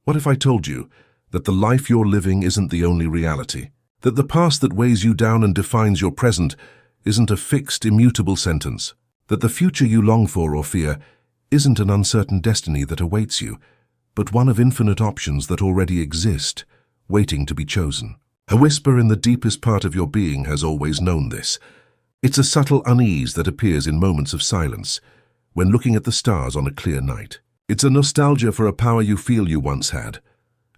What if I told you that the life you're living isn't the only reality? That the past that weighs you down and defines your present isn't a fixed, immutable sentence? That the future you long for or fear isn't an uncertain destiny that awaits you, but one of infinite options that already exist, waiting to be chosen? A whisper in the deepest part of your being has always known this. It's a subtle unease that appears in moments of silence, when looking at the stars on a clear night. It's a nostalgia for a power you feel you once had,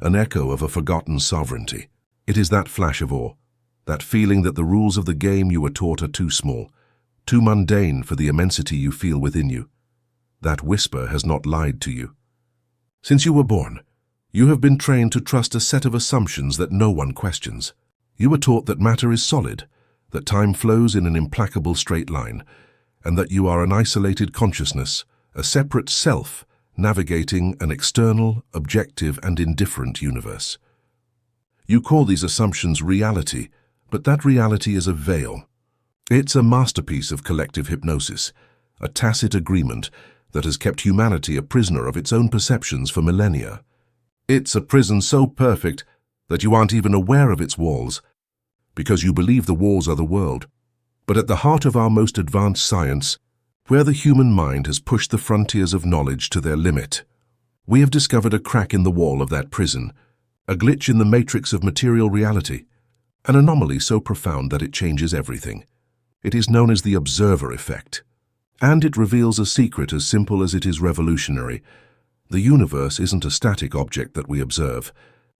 an echo of a forgotten sovereignty. It is that flash of awe, that feeling that the rules of the game you were taught are too small, too mundane for the immensity you feel within you. That whisper has not lied to you. Since you were born, you have been trained to trust a set of assumptions that no one questions. You were taught that matter is solid, that time flows in an implacable straight line, and that you are an isolated consciousness, a separate self, navigating an external, objective, and indifferent universe. You call these assumptions reality, but that reality is a veil. It's a masterpiece of collective hypnosis, a tacit agreement that has kept humanity a prisoner of its own perceptions for millennia. It's a prison so perfect that you aren't even aware of its walls, because you believe the walls are the world. But at the heart of our most advanced science, where the human mind has pushed the frontiers of knowledge to their limit, we have discovered a crack in the wall of that prison, a glitch in the matrix of material reality, an anomaly so profound that it changes everything. It is known as the observer effect, and it reveals a secret as simple as it is revolutionary. The universe isn't a static object that we observe.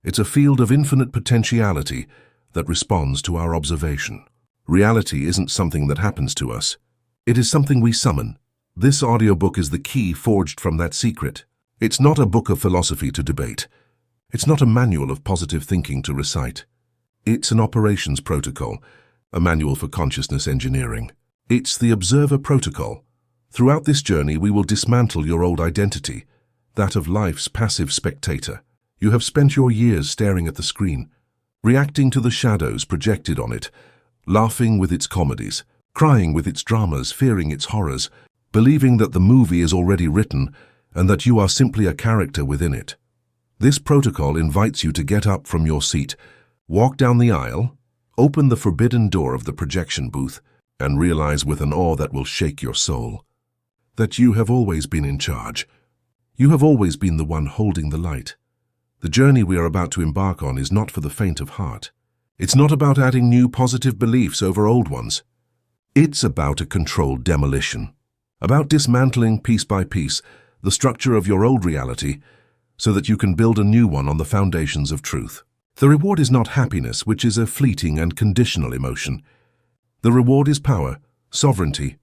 It's a field of infinite potentiality that responds to our observation. Reality isn't something that happens to us. It is something we summon. This audiobook is the key forged from that secret. It's not a book of philosophy to debate. It's not a manual of positive thinking to recite. It's an operations protocol, a manual for consciousness engineering. It's the observer protocol. Throughout this journey, we will dismantle your old identity, that of life's passive spectator. You have spent your years staring at the screen, reacting to the shadows projected on it, laughing with its comedies, crying with its dramas, fearing its horrors, believing that the movie is already written and that you are simply a character within it. This protocol invites you to get up from your seat, walk down the aisle, open the forbidden door of the projection booth, and realize with an awe that will shake your soul that you have always been in charge. You have always been the one holding the light. The journey we are about to embark on is not for the faint of heart. It's not about adding new positive beliefs over old ones. It's about a controlled demolition, about dismantling piece by piece the structure of your old reality so that you can build a new one on the foundations of truth. The reward is not happiness, which is a fleeting and conditional emotion. The reward is power, sovereignty,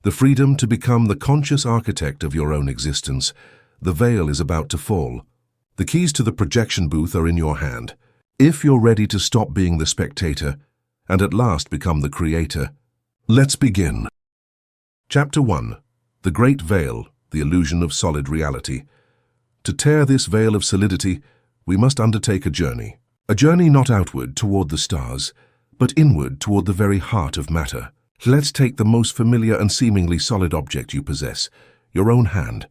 the freedom to become the conscious architect of your own existence. The veil is about to fall. The keys to the projection booth are in your hand. If you're ready to stop being the spectator and at last become the creator, let's begin. Chapter 1. The Great Veil, the Illusion of Solid Reality. To tear this veil of solidity, we must undertake a journey. A journey not outward toward the stars, but inward toward the very heart of matter. Let's take the most familiar and seemingly solid object you possess, your own hand.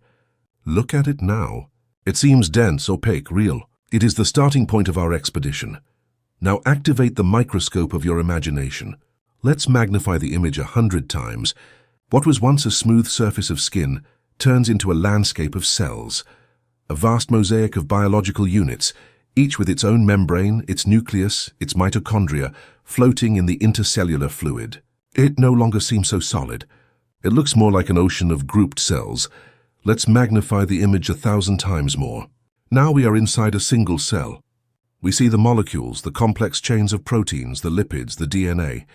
Look at it now. It seems dense, opaque, real. It is the starting point of our expedition. Now activate the microscope of your imagination. Let's magnify the image 100 times. What was once a smooth surface of skin turns into a landscape of cells, a vast mosaic of biological units, each with its own membrane, its nucleus, its mitochondria, floating in the intercellular fluid. It no longer seems so solid. It looks more like an ocean of grouped cells. Let's magnify the image 1,000 times more. Now we are inside a single cell. We see the molecules, the complex chains of proteins, the lipids, the DNA.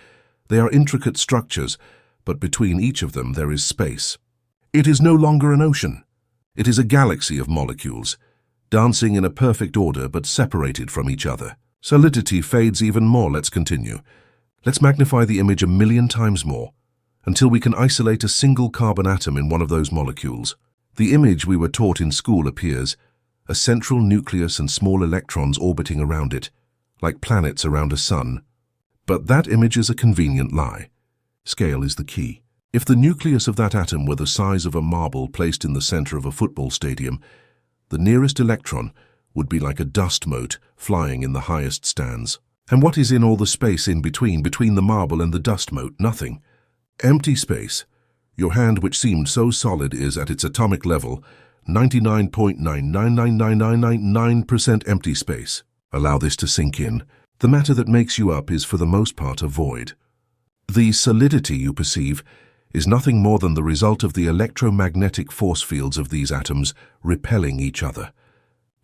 They are intricate structures, but between each of them there is space. It is no longer an ocean. It is a galaxy of molecules, dancing in a perfect order but separated from each other. Solidity fades even more. Let's continue. Let's magnify the image 1,000,000 times more, until we can isolate a single carbon atom in one of those molecules. The image we were taught in school appears, a central nucleus and small electrons orbiting around it, like planets around a sun. But that image is a convenient lie. Scale is the key. If the nucleus of that atom were the size of a marble placed in the center of a football stadium, the nearest electron would be like a dust mote flying in the highest stands. And what is in all the space in between the marble and the dust mote? Nothing. Empty space. Your hand, which seemed so solid, is at its atomic level 99.9999999% empty space. Allow this to sink in. The matter that makes you up is for the most part a void. The solidity you perceive is nothing more than the result of the electromagnetic force fields of these atoms repelling each other.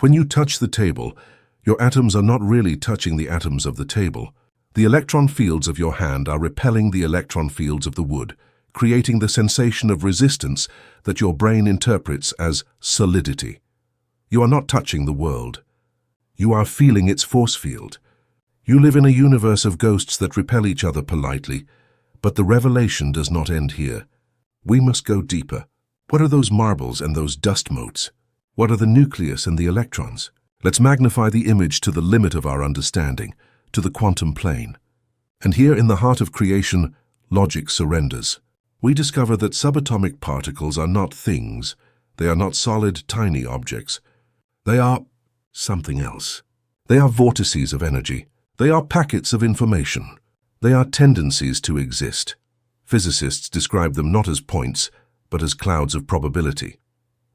When you touch the table, your atoms are not really touching the atoms of the table. The electron fields of your hand are repelling the electron fields of the wood, creating the sensation of resistance that your brain interprets as solidity. You are not touching the world. You are feeling its force field. You live in a universe of ghosts that repel each other politely, but the revelation does not end here. We must go deeper. What are those marbles and those dust motes? What are the nucleus and the electrons? Let's magnify the image to the limit of our understanding, to the quantum plane. And here in the heart of creation, logic surrenders. We discover that subatomic particles are not things. They are not solid, tiny objects. They are something else. They are vortices of energy. They are packets of information. They are tendencies to exist. Physicists describe them not as points, but as clouds of probability.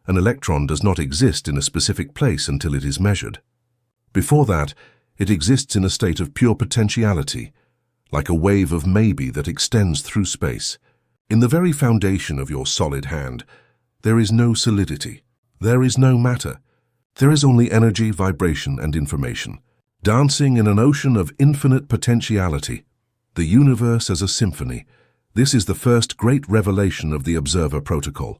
An electron does not exist in a specific place until it is measured. Before that, it exists in a state of pure potentiality, like a wave of maybe that extends through space. In the very foundation of your solid hand, there is no solidity. There is no matter. There is only energy, vibration, and information, dancing in an ocean of infinite potentiality. The universe as a symphony. This is the first great revelation of the Observer Protocol.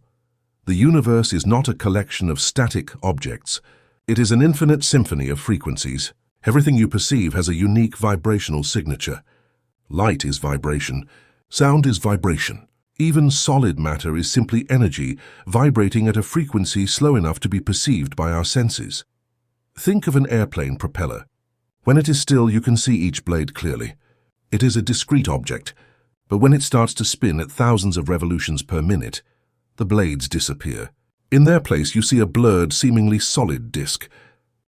The universe is not a collection of static objects. It is an infinite symphony of frequencies. Everything you perceive has a unique vibrational signature. Light is vibration. Sound is vibration. Even solid matter is simply energy vibrating at a frequency slow enough to be perceived by our senses. Think of an airplane propeller. When it is still, you can see each blade clearly. It is a discrete object, but when it starts to spin at thousands of revolutions per minute, the blades disappear. In their place, you see a blurred, seemingly solid disc.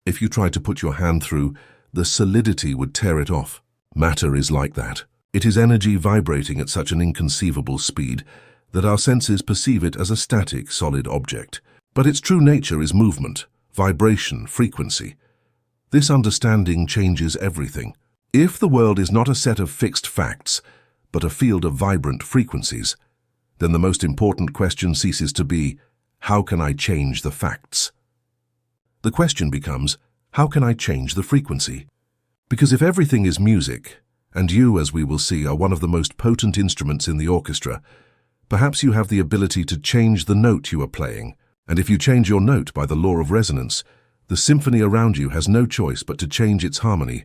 If you tried to put your hand through, the solidity would tear it off. Matter is like that. It is energy vibrating at such an inconceivable speed that our senses perceive it as a static, solid object. But its true nature is movement, vibration, frequency. This understanding changes everything. If the world is not a set of fixed facts, but a field of vibrant frequencies, then the most important question ceases to be, how can I change the facts? The question becomes, how can I change the frequency? Because if everything is music, and you, as we will see, are one of the most potent instruments in the orchestra, perhaps you have the ability to change the note you are playing, and if you change your note by the law of resonance, the symphony around you has no choice but to change its harmony,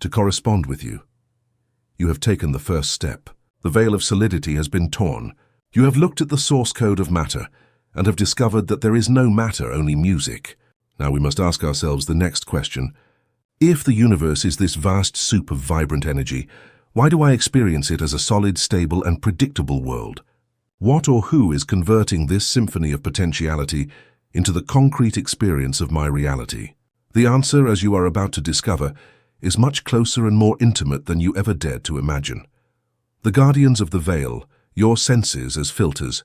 to correspond with you. You have taken the first step. The veil of solidity has been torn. You have looked at the source code of matter and have discovered that there is no matter, only music. Now we must ask ourselves the next question. If the universe is this vast soup of vibrant energy, why do I experience it as a solid, stable, and predictable world? What or who is converting this symphony of potentiality into the concrete experience of my reality? The answer, as you are about to discover, is much closer and more intimate than you ever dared to imagine. The guardians of the veil, your senses as filters.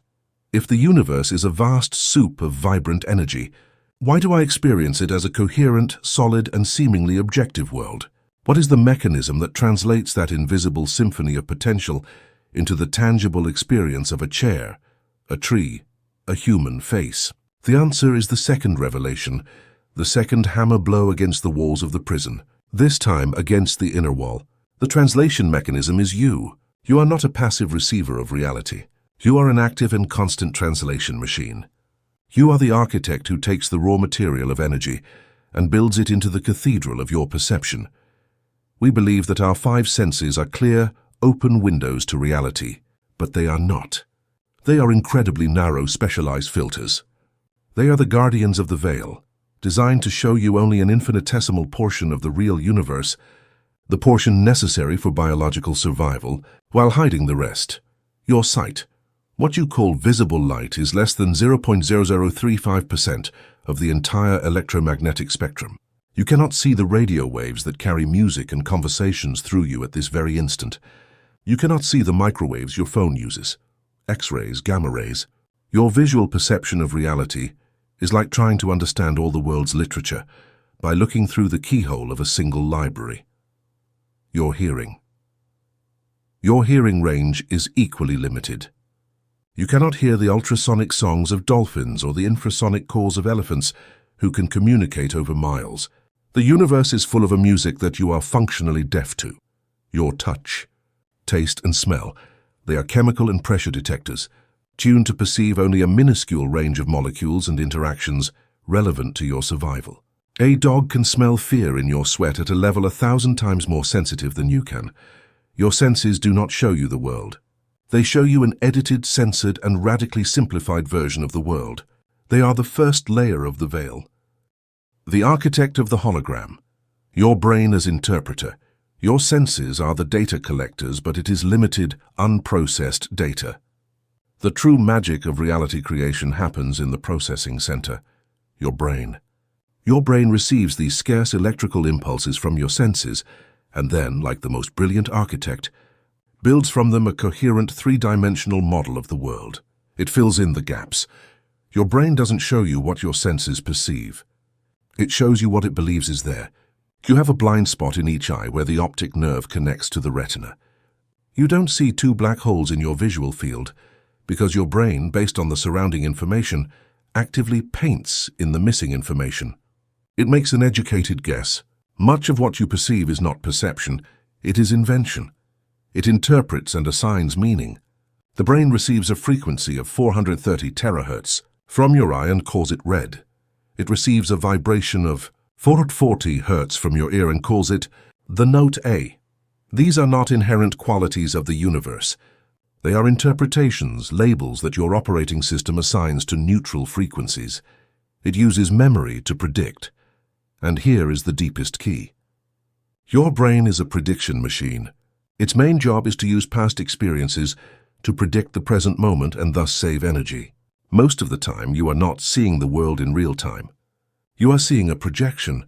If the universe is a vast soup of vibrant energy, why do I experience it as a coherent, solid, and seemingly objective world? What is the mechanism that translates that invisible symphony of potential into the tangible experience of a chair, a tree, a human face? The answer is the second revelation, the second hammer blow against the walls of the prison, this time against the inner wall. The translation mechanism is you. You are not a passive receiver of reality. You are an active and constant translation machine. You are the architect who takes the raw material of energy and builds it into the cathedral of your perception. We believe that our five senses are clear, open windows to reality, but they are not. They are incredibly narrow, specialized filters. They are the guardians of the veil, designed to show you only an infinitesimal portion of the real universe, the portion necessary for biological survival, while hiding the rest. Your sight. What you call visible light is less than 0.0035% of the entire electromagnetic spectrum. You cannot see the radio waves that carry music and conversations through you at this very instant. You cannot see the microwaves your phone uses, X-rays, gamma rays. Your visual perception of reality is like trying to understand all the world's literature by looking through the keyhole of a single library. Your hearing. Your hearing range is equally limited. You cannot hear the ultrasonic songs of dolphins or the infrasonic calls of elephants who can communicate over miles. The universe is full of a music that you are functionally deaf to. Your touch, taste and smell, they are chemical and pressure detectors, tuned to perceive only a minuscule range of molecules and interactions relevant to your survival. A dog can smell fear in your sweat at a level 1,000 times more sensitive than you can. Your senses do not show you the world. They show you an edited, censored, and radically simplified version of the world. They are the first layer of the veil. The architect of the hologram. Your brain as interpreter. Your senses are the data collectors, but it is limited, unprocessed data. The true magic of reality creation happens in the processing center, your brain. Your brain receives these scarce electrical impulses from your senses, and then, like the most brilliant architect, builds from them a coherent three-dimensional model of the world. It fills in the gaps. Your brain doesn't show you what your senses perceive. It shows you what it believes is there. You have a blind spot in each eye where the optic nerve connects to the retina. You don't see two black holes in your visual field because your brain, based on the surrounding information, actively paints in the missing information. It makes an educated guess. Much of what you perceive is not perception, it is invention. It interprets and assigns meaning. The brain receives a frequency of 430 terahertz from your eye and calls it red. It receives a vibration of 440 hertz from your ear and calls it the note A. These are not inherent qualities of the universe. They are interpretations, labels that your operating system assigns to neutral frequencies. It uses memory to predict. And here is the deepest key. Your brain is a prediction machine. Its main job is to use past experiences to predict the present moment and thus save energy. Most of the time, you are not seeing the world in real time. You are seeing a projection,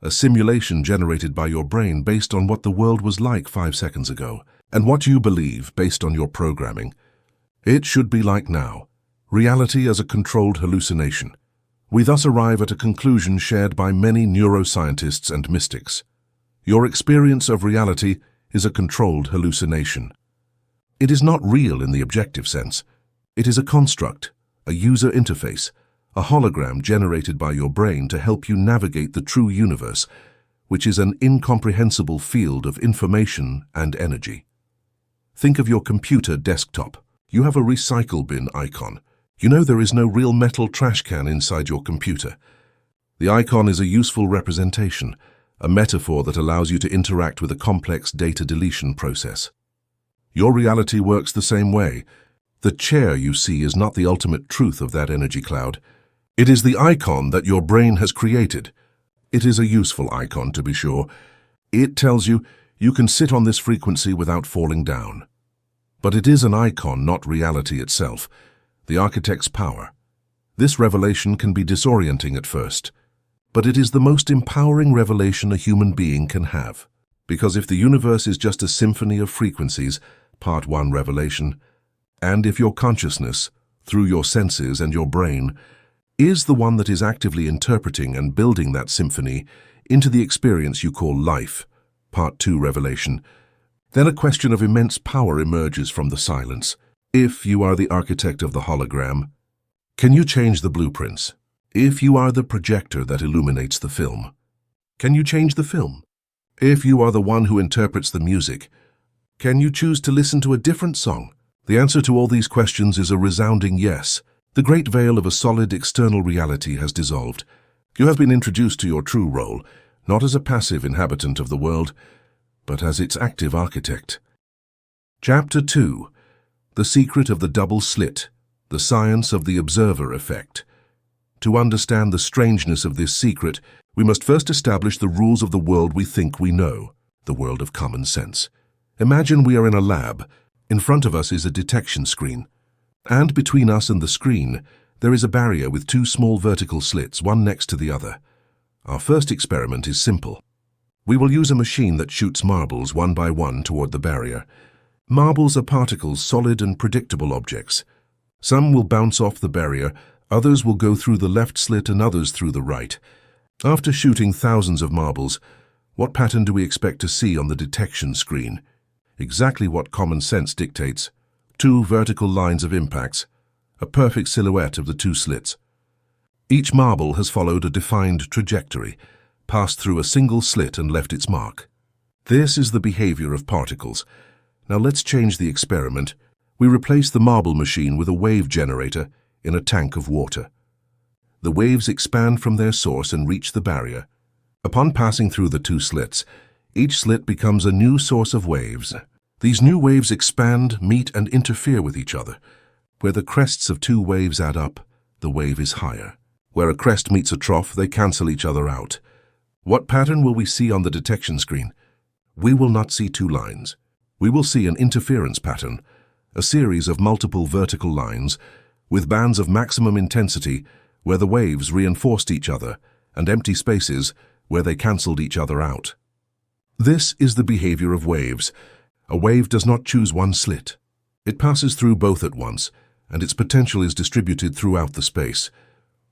a simulation generated by your brain based on what the world was like 5 seconds ago, and what you believe based on your programming. It should be like now. Reality as a controlled hallucination. We thus arrive at a conclusion shared by many neuroscientists and mystics. Your experience of reality is a controlled hallucination. It is not real in the objective sense. It is a construct, a user interface, a hologram generated by your brain to help you navigate the true universe, which is an incomprehensible field of information and energy. Think of your computer desktop. You have a recycle bin icon. You know there is no real metal trash can inside your computer. The icon is a useful representation, a metaphor that allows you to interact with a complex data deletion process. Your reality works the same way. The chair you see is not the ultimate truth of that energy cloud. It is the icon that your brain has created. It is a useful icon, to be sure. It tells you you can sit on this frequency without falling down. But it is an icon, not reality itself. The architect's power. This revelation can be disorienting at first, but it is the most empowering revelation a human being can have. Because if the universe is just a symphony of frequencies, part 1 revelation, and if your consciousness, through your senses and your brain, is the one that is actively interpreting and building that symphony into the experience you call life, part 2 revelation, then a question of immense power emerges from the silence. If you are the architect of the hologram, can you change the blueprints? If you are the projector that illuminates the film, can you change the film? If you are the one who interprets the music, can you choose to listen to a different song? The answer to all these questions is a resounding yes. The great veil of a solid external reality has dissolved. You have been introduced to your true role, not as a passive inhabitant of the world, but as its active architect. Chapter 2. The Secret of the Double Slit, the Science of the Observer Effect. To understand the strangeness of this secret, we must first establish the rules of the world we think we know, the world of common sense. Imagine we are in a lab. In front of us is a detection screen, and between us and the screen, there is a barrier with 2 small vertical slits, one next to the other. Our first experiment is simple. We will use a machine that shoots marbles one by one toward the barrier. Marbles are particles, solid and predictable objects. Some will bounce off the barrier, others will go through the left slit and others through the right. After shooting thousands of marbles, what pattern do we expect to see on the detection screen? Exactly what common sense dictates. 2 vertical lines of impacts, a perfect silhouette of the 2 slits. Each marble has followed a defined trajectory, passed through a single slit and left its mark. This is the behavior of particles. Now let's change the experiment. We replace the marble machine with a wave generator in a tank of water. The waves expand from their source and reach the barrier. Upon passing through the 2 slits, each slit becomes a new source of waves. These new waves expand, meet, and interfere with each other. Where the crests of 2 waves add up, the wave is higher. Where a crest meets a trough, they cancel each other out. What pattern will we see on the detection screen? We will not see 2 lines. We will see an interference pattern, a series of multiple vertical lines with bands of maximum intensity where the waves reinforced each other and empty spaces where they cancelled each other out. This is the behavior of waves. A wave does not choose one slit. It passes through both at once, and its potential is distributed throughout the space.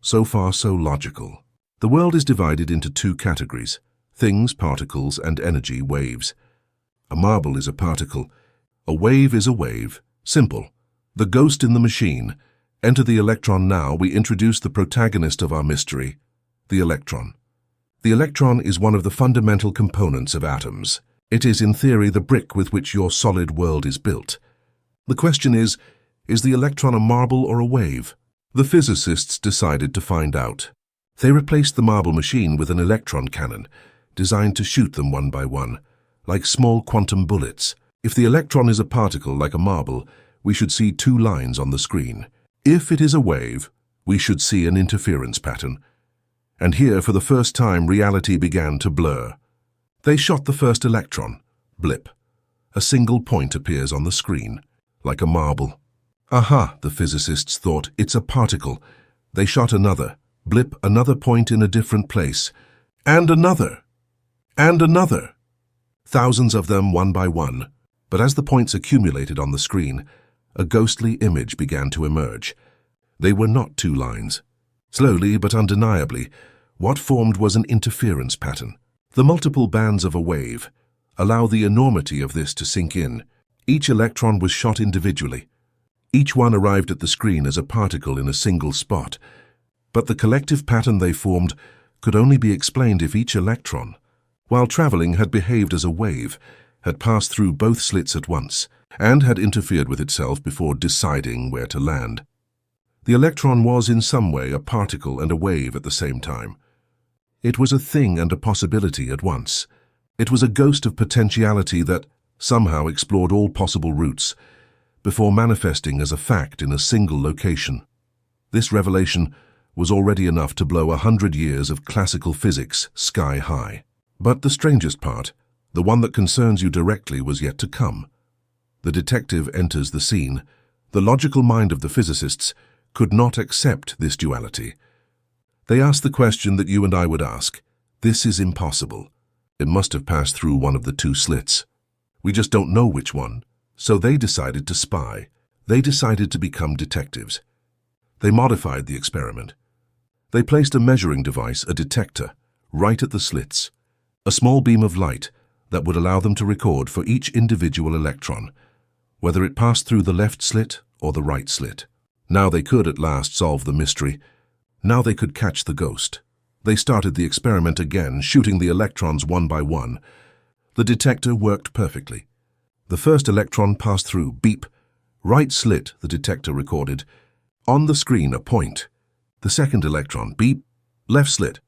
So far, so logical. The world is divided into 2 categories: things, particles, and energy, waves. A marble is a particle. A wave is a wave. Simple. The ghost in the machine. Enter the electron now. We introduce the protagonist of our mystery, the electron. The electron is one of the fundamental components of atoms. It is, in theory, the brick with which your solid world is built. The question is the electron a marble or a wave? The physicists decided to find out. They replaced the marble machine with an electron cannon, designed to shoot them one by one, like small quantum bullets. If the electron is a particle like a marble, we should see 2 lines on the screen. If it is a wave, we should see an interference pattern. And here, for the first time, reality began to blur. They shot the first electron. Blip. A single point appears on the screen, like a marble. Aha, the physicists thought, it's a particle. They shot another. Blip, another point in a different place. And another. And another. Thousands of them, one by one. But as the points accumulated on the screen, a ghostly image began to emerge. They were not 2 lines. Slowly but undeniably, what formed was an interference pattern. The multiple bands of a wave. Allow the enormity of this to sink in. Each electron was shot individually. Each one arrived at the screen as a particle in a single spot. But the collective pattern they formed could only be explained if each electron, while traveling, had behaved as a wave, had passed through both slits at once, and had interfered with itself before deciding where to land. The electron was in some way a particle and a wave at the same time. It was a thing and a possibility at once. It was a ghost of potentiality that somehow explored all possible routes before manifesting as a fact in a single location. This revelation was already enough to blow 100 years of classical physics sky high. But the strangest part, the one that concerns you directly, was yet to come. The detective enters the scene. The logical mind of the physicists could not accept this duality. They asked the question that you and I would ask. This is impossible. It must have passed through one of the 2 slits. We just don't know which one. So they decided to spy. They decided to become detectives. They modified the experiment. They placed a measuring device, a detector, right at the slits. A small beam of light that would allow them to record for each individual electron, whether it passed through the left slit or the right slit. Now they could at last solve the mystery. Now they could catch the ghost. They started the experiment again, shooting the electrons one by one. The detector worked perfectly. The first electron passed through. Beep. Right slit, the detector recorded. On the screen, a point. The second electron. Beep. Left slit.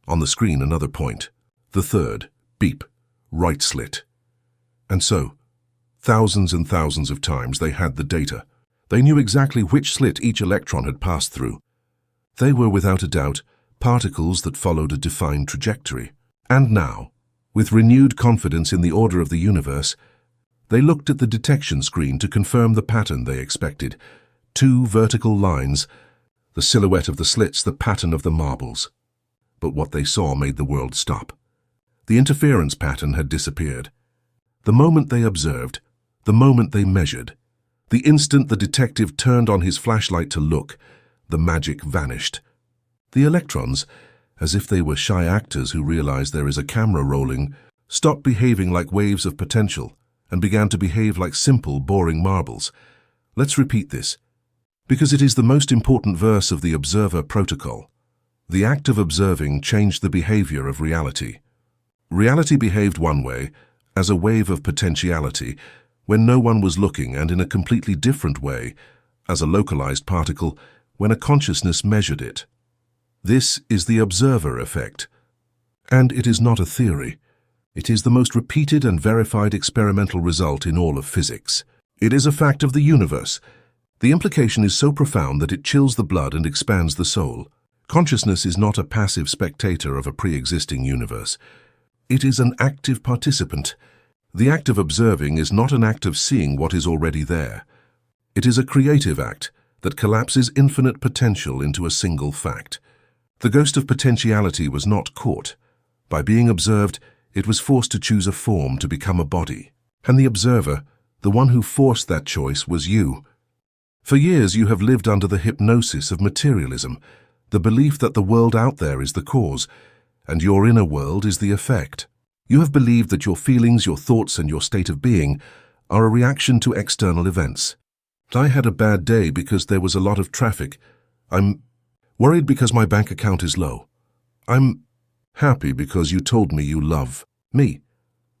On the screen, another point. The third. Beep. Right slit. And so, thousands and thousands of times they had the data. They knew exactly which slit each electron had passed through. They were, without a doubt, particles that followed a defined trajectory. And now, with renewed confidence in the order of the universe, they looked at the detection screen to confirm the pattern they expected. 2 vertical lines, the silhouette of the slits, the pattern of the marbles. but what they saw made the world stop. The interference pattern had disappeared. The moment they observed, the moment they measured, the instant the detective turned on his flashlight to look, the magic vanished. The electrons, as if they were shy actors who realize there is a camera rolling, stopped behaving like waves of potential and began to behave like simple, boring marbles. Let's repeat this, because it is the most important verse of the Observer Protocol. The act of observing changed the behavior of reality. Reality behaved one way, as a wave of potentiality, when no one was looking, and in a completely different way, as a localized particle, when a consciousness measured it. This is the observer effect. And it is not a theory. It is the most repeated and verified experimental result in all of physics. It is a fact of the universe. The implication is so profound that it chills the blood and expands the soul. Consciousness is not a passive spectator of a pre-existing universe. It is an active participant. The act of observing is not an act of seeing what is already there. It is a creative act that collapses infinite potential into a single fact. The ghost of potentiality was not caught. By being observed, it was forced to choose a form to become a body. And the observer, the one who forced that choice, was you. For years you have lived under the hypnosis of materialism, the belief that the world out there is the cause, and your inner world is the effect. You have believed that your feelings, your thoughts, and your state of being are a reaction to external events. I had a bad day because there was a lot of traffic. I'm worried because my bank account is low. I'm happy because you told me you love me.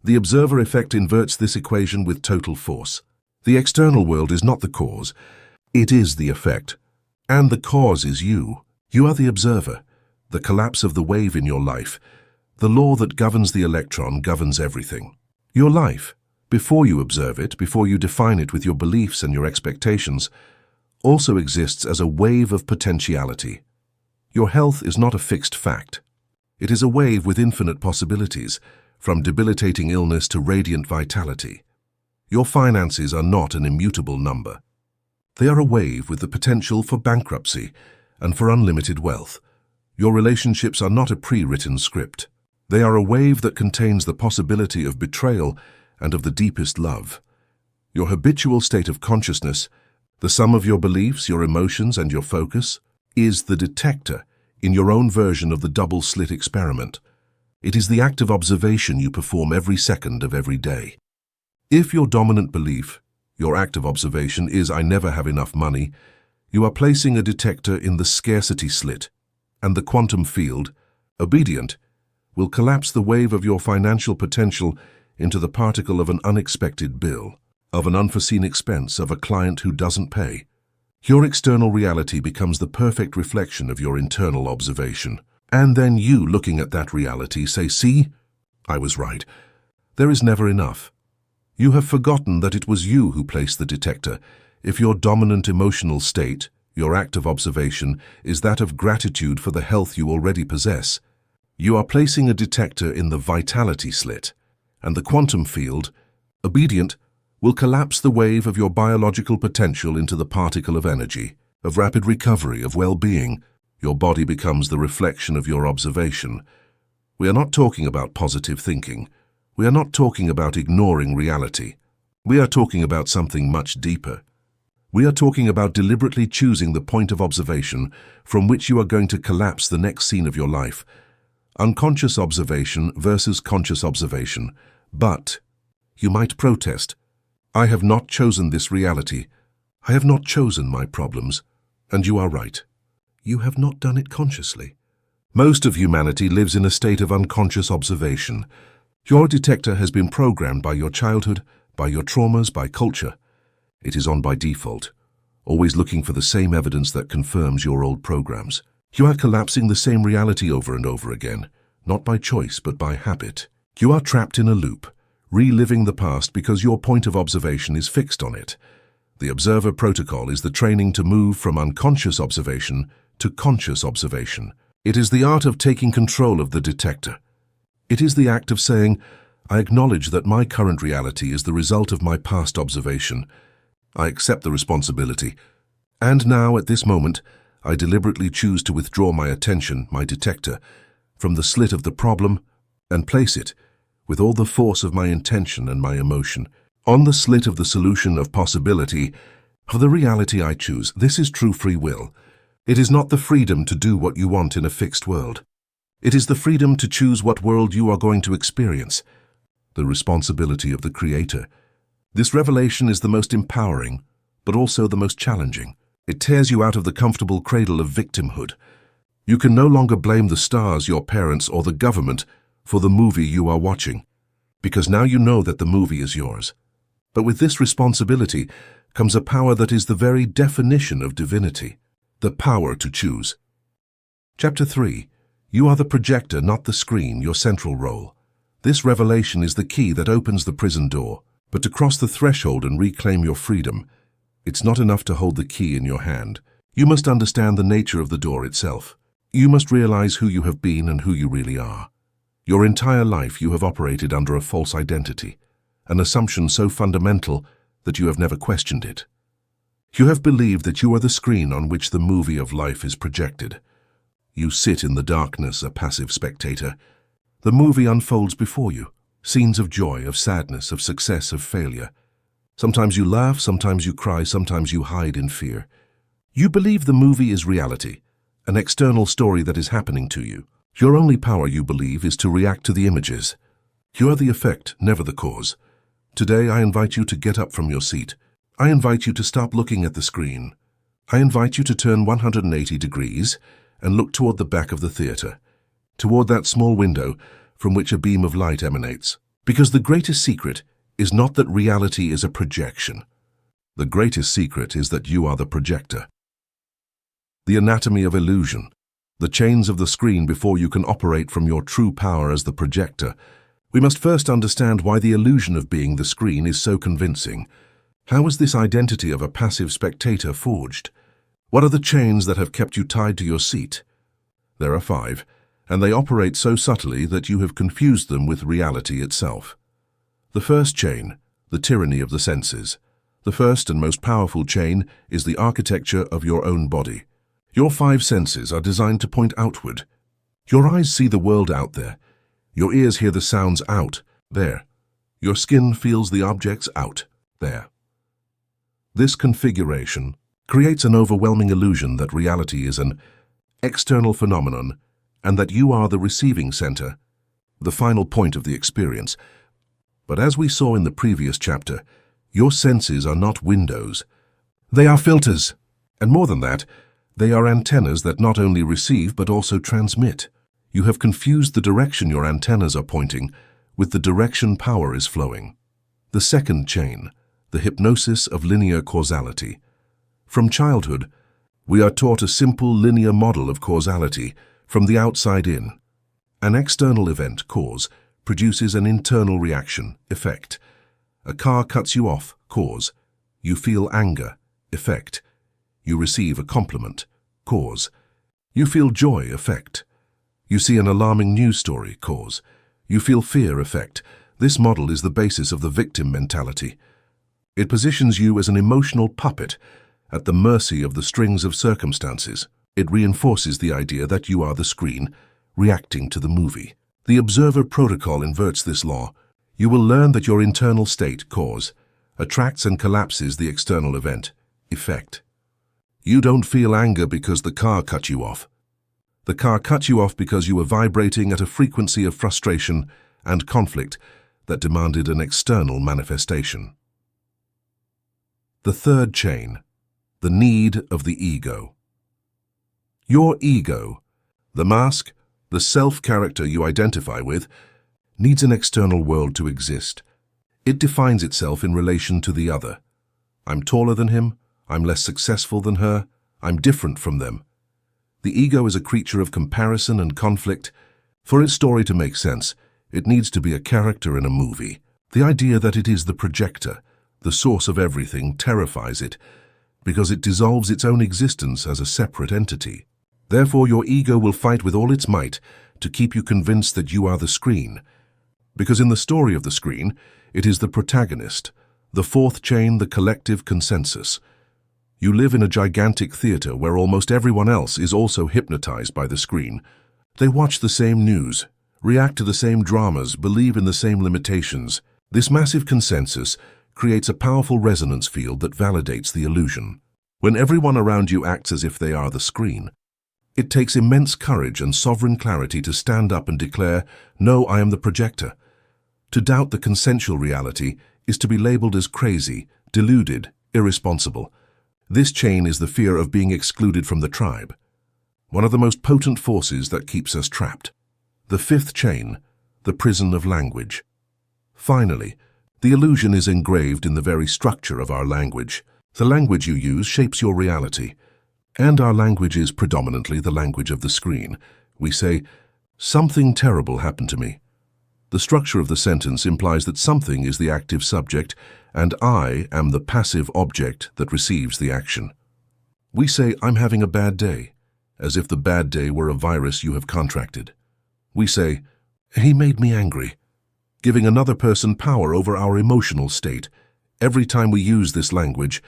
The observer effect inverts this equation with total force. The external world is not the cause. It is the effect. And the cause is you. You are the observer, the collapse of the wave in your life. The law that governs the electron governs everything. Your life, before you observe it, before you define it with your beliefs and your expectations, also exists as a wave of potentiality. Your health is not a fixed fact. It is a wave with infinite possibilities, from debilitating illness to radiant vitality. Your finances are not an immutable number. They are a wave with the potential for bankruptcy and for unlimited wealth. Your relationships are not a pre-written script. They are a wave that contains the possibility of betrayal and of the deepest love. Your habitual state of consciousness, the sum of your beliefs, your emotions, and your focus, is the detector in your own version of the double slit experiment. It is the act of observation you perform every second of every day. If your dominant belief, your act of observation, is "I never have enough money," you are placing a detector in the scarcity slit, and the quantum field, obedient, will collapse the wave of your financial potential into the particle of an unexpected bill, of an unforeseen expense, of a client who doesn't pay. Your external reality becomes the perfect reflection of your internal observation. And then you, looking at that reality, say, "See, I was right. There is never enough." You have forgotten that it was you who placed the detector. If your dominant emotional state, your act of observation, is that of gratitude for the health you already possess, you are placing a detector in the vitality slit, and the quantum field, obedient, will collapse the wave of your biological potential into the particle of energy, of rapid recovery, of well-being. Your body becomes the reflection of your observation. We are not talking about positive thinking. We are not talking about ignoring reality. We are talking about something much deeper. We are talking about deliberately choosing the point of observation from which you are going to collapse the next scene of your life. Unconscious observation versus conscious observation. But you might protest. I have not chosen this reality. I have not chosen my problems. And you are right. You have not done it consciously. Most of humanity lives in a state of unconscious observation. Your detector has been programmed by your childhood, by your traumas, by culture. It is on by default, always looking for the same evidence that confirms your old programs. You are collapsing the same reality over and over again, not by choice but by habit. You are trapped in a loop, reliving the past because your point of observation is fixed on it. The Observer Protocol is the training to move from unconscious observation to conscious observation. It is the art of taking control of the detector. It is the act of saying, "I acknowledge that my current reality is the result of my past observation. I accept the responsibility. And now, at this moment, I deliberately choose to withdraw my attention, my detector, from the slit of the problem, and place it, with all the force of my intention and my emotion, on the slit of the solution of possibility, of the reality I choose. This is true free will. It is not the freedom to do what you want in a fixed world. It is the freedom to choose what world you are going to experience. The responsibility of the Creator. This revelation is the most empowering, but also the most challenging. It tears you out of the comfortable cradle of victimhood. You can no longer blame the stars, your parents, or the government for the movie you are watching, because now you know that the movie is yours. But with this responsibility comes a power that is the very definition of divinity, the power to choose. Chapter 3. You are the projector, not the screen, your central role. This revelation is the key that opens the prison door. But to cross the threshold and reclaim your freedom, it's not enough to hold the key in your hand. You must understand the nature of the door itself. You must realize who you have been and who you really are. Your entire life you have operated under a false identity, an assumption so fundamental that you have never questioned it. You have believed that you are the screen on which the movie of life is projected. You sit in the darkness, a passive spectator. The movie unfolds before you. Scenes of joy, of sadness, of success, of failure. Sometimes you laugh, sometimes you cry, sometimes you hide in fear. You believe the movie is reality, an external story that is happening to you. Your only power, you believe, is to react to the images. You are the effect, never the cause. Today I invite you to get up from your seat. I invite you to stop looking at the screen. I invite you to turn 180 degrees and look toward the back of the theater, toward that small window from which a beam of light emanates. Because the greatest secret is not that reality is a projection. The greatest secret is that you are the projector. The anatomy of illusion, the chains of the screen before you can operate from your true power as the projector. We must first understand why the illusion of being the screen is so convincing. How is this identity of a passive spectator forged? What are the chains that have kept you tied to your seat? There are 5. And they operate so subtly that you have confused them with reality itself. The first chain, the tyranny of the senses. The first and most powerful chain is the architecture of your own body. Your 5 senses are designed to point outward. Your eyes see the world out there. Your ears hear the sounds out there. Your skin feels the objects out there. This configuration creates an overwhelming illusion that reality is an external phenomenon and that you are the receiving center, the final point of the experience. But as we saw in the previous chapter, your senses are not windows. They are filters. And more than that, they are antennas that not only receive but also transmit. You have confused the direction your antennas are pointing with the direction power is flowing. The second chain, the hypnosis of linear causality. From childhood, we are taught a simple linear model of causality from the outside in. An external event, cause, produces an internal reaction, effect. A car cuts you off, cause. You feel anger, effect. You receive a compliment, cause. You feel joy, effect. You see an alarming news story, cause. You feel fear, effect. This model is the basis of the victim mentality. It positions you as an emotional puppet at the mercy of the strings of circumstances. It reinforces the idea that you are the screen, reacting to the movie. The observer protocol inverts this law. You will learn that your internal state, cause, attracts and collapses the external event, effect. You don't feel anger because the car cut you off. The car cut you off because you were vibrating at a frequency of frustration and conflict that demanded an external manifestation. The third chain, the need of the ego. Your ego, the mask, the self-character you identify with, needs an external world to exist. It defines itself in relation to the other. I'm taller than him, I'm less successful than her, I'm different from them. The ego is a creature of comparison and conflict. For its story to make sense, it needs to be a character in a movie. The idea that it is the projector, the source of everything, terrifies it, because it dissolves its own existence as a separate entity. Therefore, your ego will fight with all its might to keep you convinced that you are the screen. Because in the story of the screen, it is the protagonist, the fourth chain, the collective consensus. You live in a gigantic theater where almost everyone else is also hypnotized by the screen. They watch the same news, react to the same dramas, believe in the same limitations. This massive consensus creates a powerful resonance field that validates the illusion. When everyone around you acts as if they are the screen, it takes immense courage and sovereign clarity to stand up and declare, "No, I am the projector." To doubt the consensual reality is to be labeled as crazy, deluded, irresponsible. This chain is the fear of being excluded from the tribe, one of the most potent forces that keeps us trapped. The fifth chain, the prison of language. Finally, the illusion is engraved in the very structure of our language. The language you use shapes your reality, and our language is predominantly the language of the screen. We say, "Something terrible happened to me." The structure of the sentence implies that something is the active subject, and I am the passive object that receives the action. We say, "I'm having a bad day," as if the bad day were a virus you have contracted. We say, "He made me angry," giving another person power over our emotional state. Every time we use this language,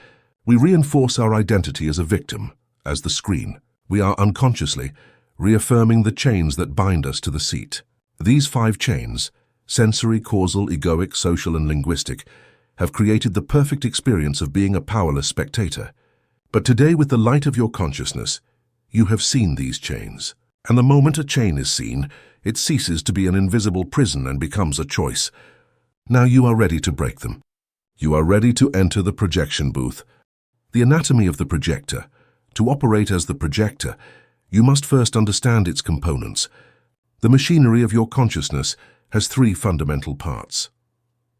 we reinforce our identity as a victim, as the screen. We are unconsciously reaffirming the chains that bind us to the seat. These 5 chains, sensory, causal, egoic, social, and linguistic, have created the perfect experience of being a powerless spectator. But today, with the light of your consciousness, you have seen these chains. And the moment a chain is seen, it ceases to be an invisible prison and becomes a choice. Now you are ready to break them. You are ready to enter the projection booth. The anatomy of the projector. To operate as the projector, you must first understand its components. The machinery of your consciousness has 3 fundamental parts.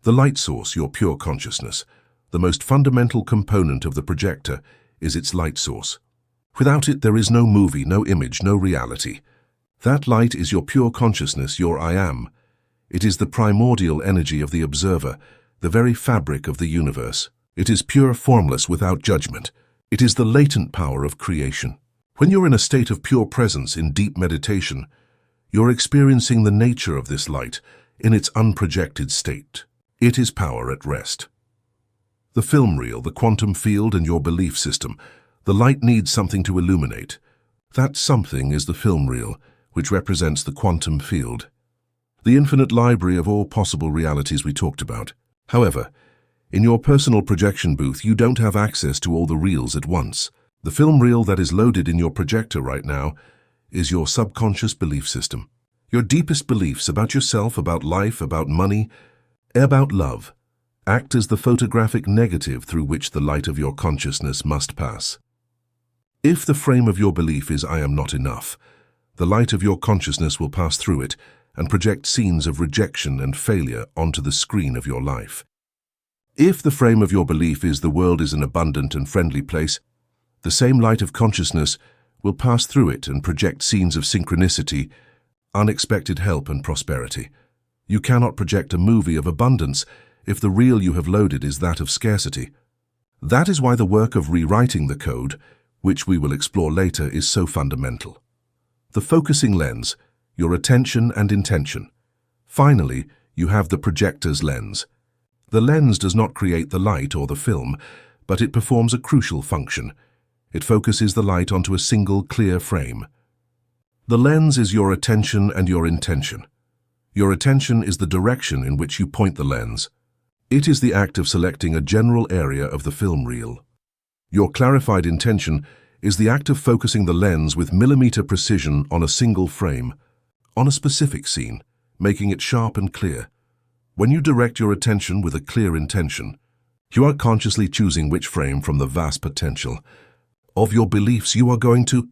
The light source, your pure consciousness. The most fundamental component of the projector is its light source. Without it, there is no movie, no image, no reality. That light is your pure consciousness, your I am. It is the primordial energy of the observer, the very fabric of the universe. It is pure, formless, without judgment. It is the latent power of creation. When you're in a state of pure presence in deep meditation, you're experiencing the nature of this light in its unprojected state. It is power at rest. The film reel, the quantum field, and your belief system. The light needs something to illuminate. That something is the film reel, which represents the quantum field, the infinite library of all possible realities we talked about. However, in your personal projection booth, you don't have access to all the reels at once. The film reel that is loaded in your projector right now is your subconscious belief system. Your deepest beliefs about yourself, about life, about money, about love, act as the photographic negative through which the light of your consciousness must pass. If the frame of your belief is "I am not enough," the light of your consciousness will pass through it and project scenes of rejection and failure onto the screen of your life. If the frame of your belief is "the world is an abundant and friendly place," the same light of consciousness will pass through it and project scenes of synchronicity, unexpected help, and prosperity. You cannot project a movie of abundance if the reel you have loaded is that of scarcity. That is why the work of rewriting the code, which we will explore later, is so fundamental. The focusing lens, your attention and intention. Finally, you have the projector's lens. The lens does not create the light or the film, but it performs a crucial function. It focuses the light onto a single, clear frame. The lens is your attention and your intention. Your attention is the direction in which you point the lens. It is the act of selecting a general area of the film reel. Your clarified intention is the act of focusing the lens with millimeter precision on a single frame, on a specific scene, making it sharp and clear. When you direct your attention with a clear intention, you are consciously choosing which frame from the vast potential of your beliefs you are going to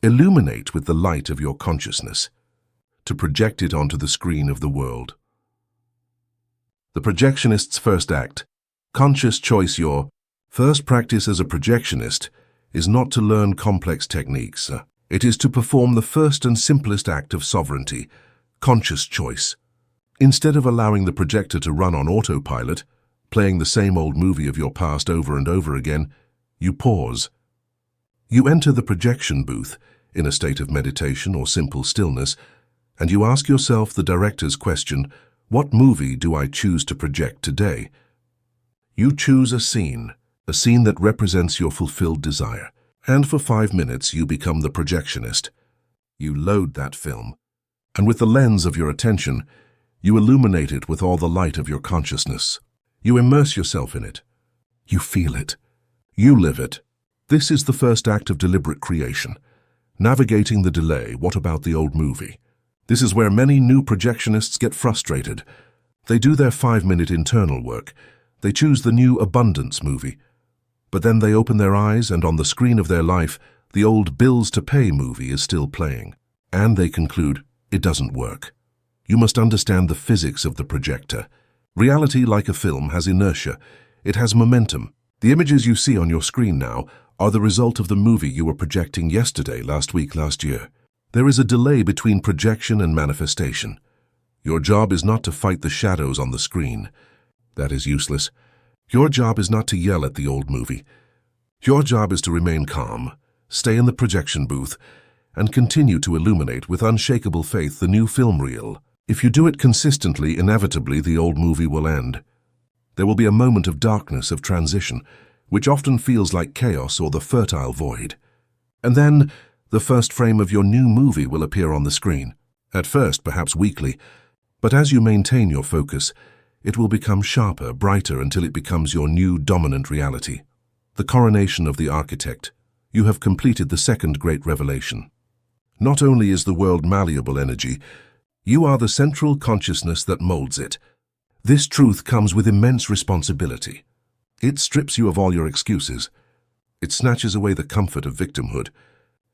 illuminate with the light of your consciousness, to project it onto the screen of the world. The projectionist's first act, conscious choice. Your first practice as a projectionist is not to learn complex techniques. It is to perform the first and simplest act of sovereignty, conscious choice. Instead of allowing the projector to run on autopilot, playing the same old movie of your past over and over again, you pause. You enter the projection booth in a state of meditation or simple stillness, and you ask yourself the director's question, "What movie do I choose to project today?" You choose a scene that represents your fulfilled desire, and for 5 minutes you become the projectionist. You load that film, and with the lens of your attention, you illuminate it with all the light of your consciousness. You immerse yourself in it. You feel it. You live it. This is the first act of deliberate creation. Navigating the delay, what about the old movie? This is where many new projectionists get frustrated. They do their 5-minute internal work. They choose the new abundance movie. But then they open their eyes, and on the screen of their life, the old bills to pay movie is still playing. And they conclude, it doesn't work. You must understand the physics of the projector. Reality, like a film, has inertia. It has momentum. The images you see on your screen now are the result of the movie you were projecting yesterday, last week, last year. There is a delay between projection and manifestation. Your job is not to fight the shadows on the screen. That is useless. Your job is not to yell at the old movie. Your job is to remain calm, stay in the projection booth, and continue to illuminate with unshakable faith the new film reel. If you do it consistently, inevitably the old movie will end. There will be a moment of darkness, of transition, which often feels like chaos or the fertile void. And then the first frame of your new movie will appear on the screen. At first, perhaps weakly, but as you maintain your focus, it will become sharper, brighter, until it becomes your new dominant reality. The coronation of the architect. You have completed the second great revelation. Not only is the world malleable energy, you are the central consciousness that molds it. This truth comes with immense responsibility. It strips you of all your excuses. It snatches away the comfort of victimhood.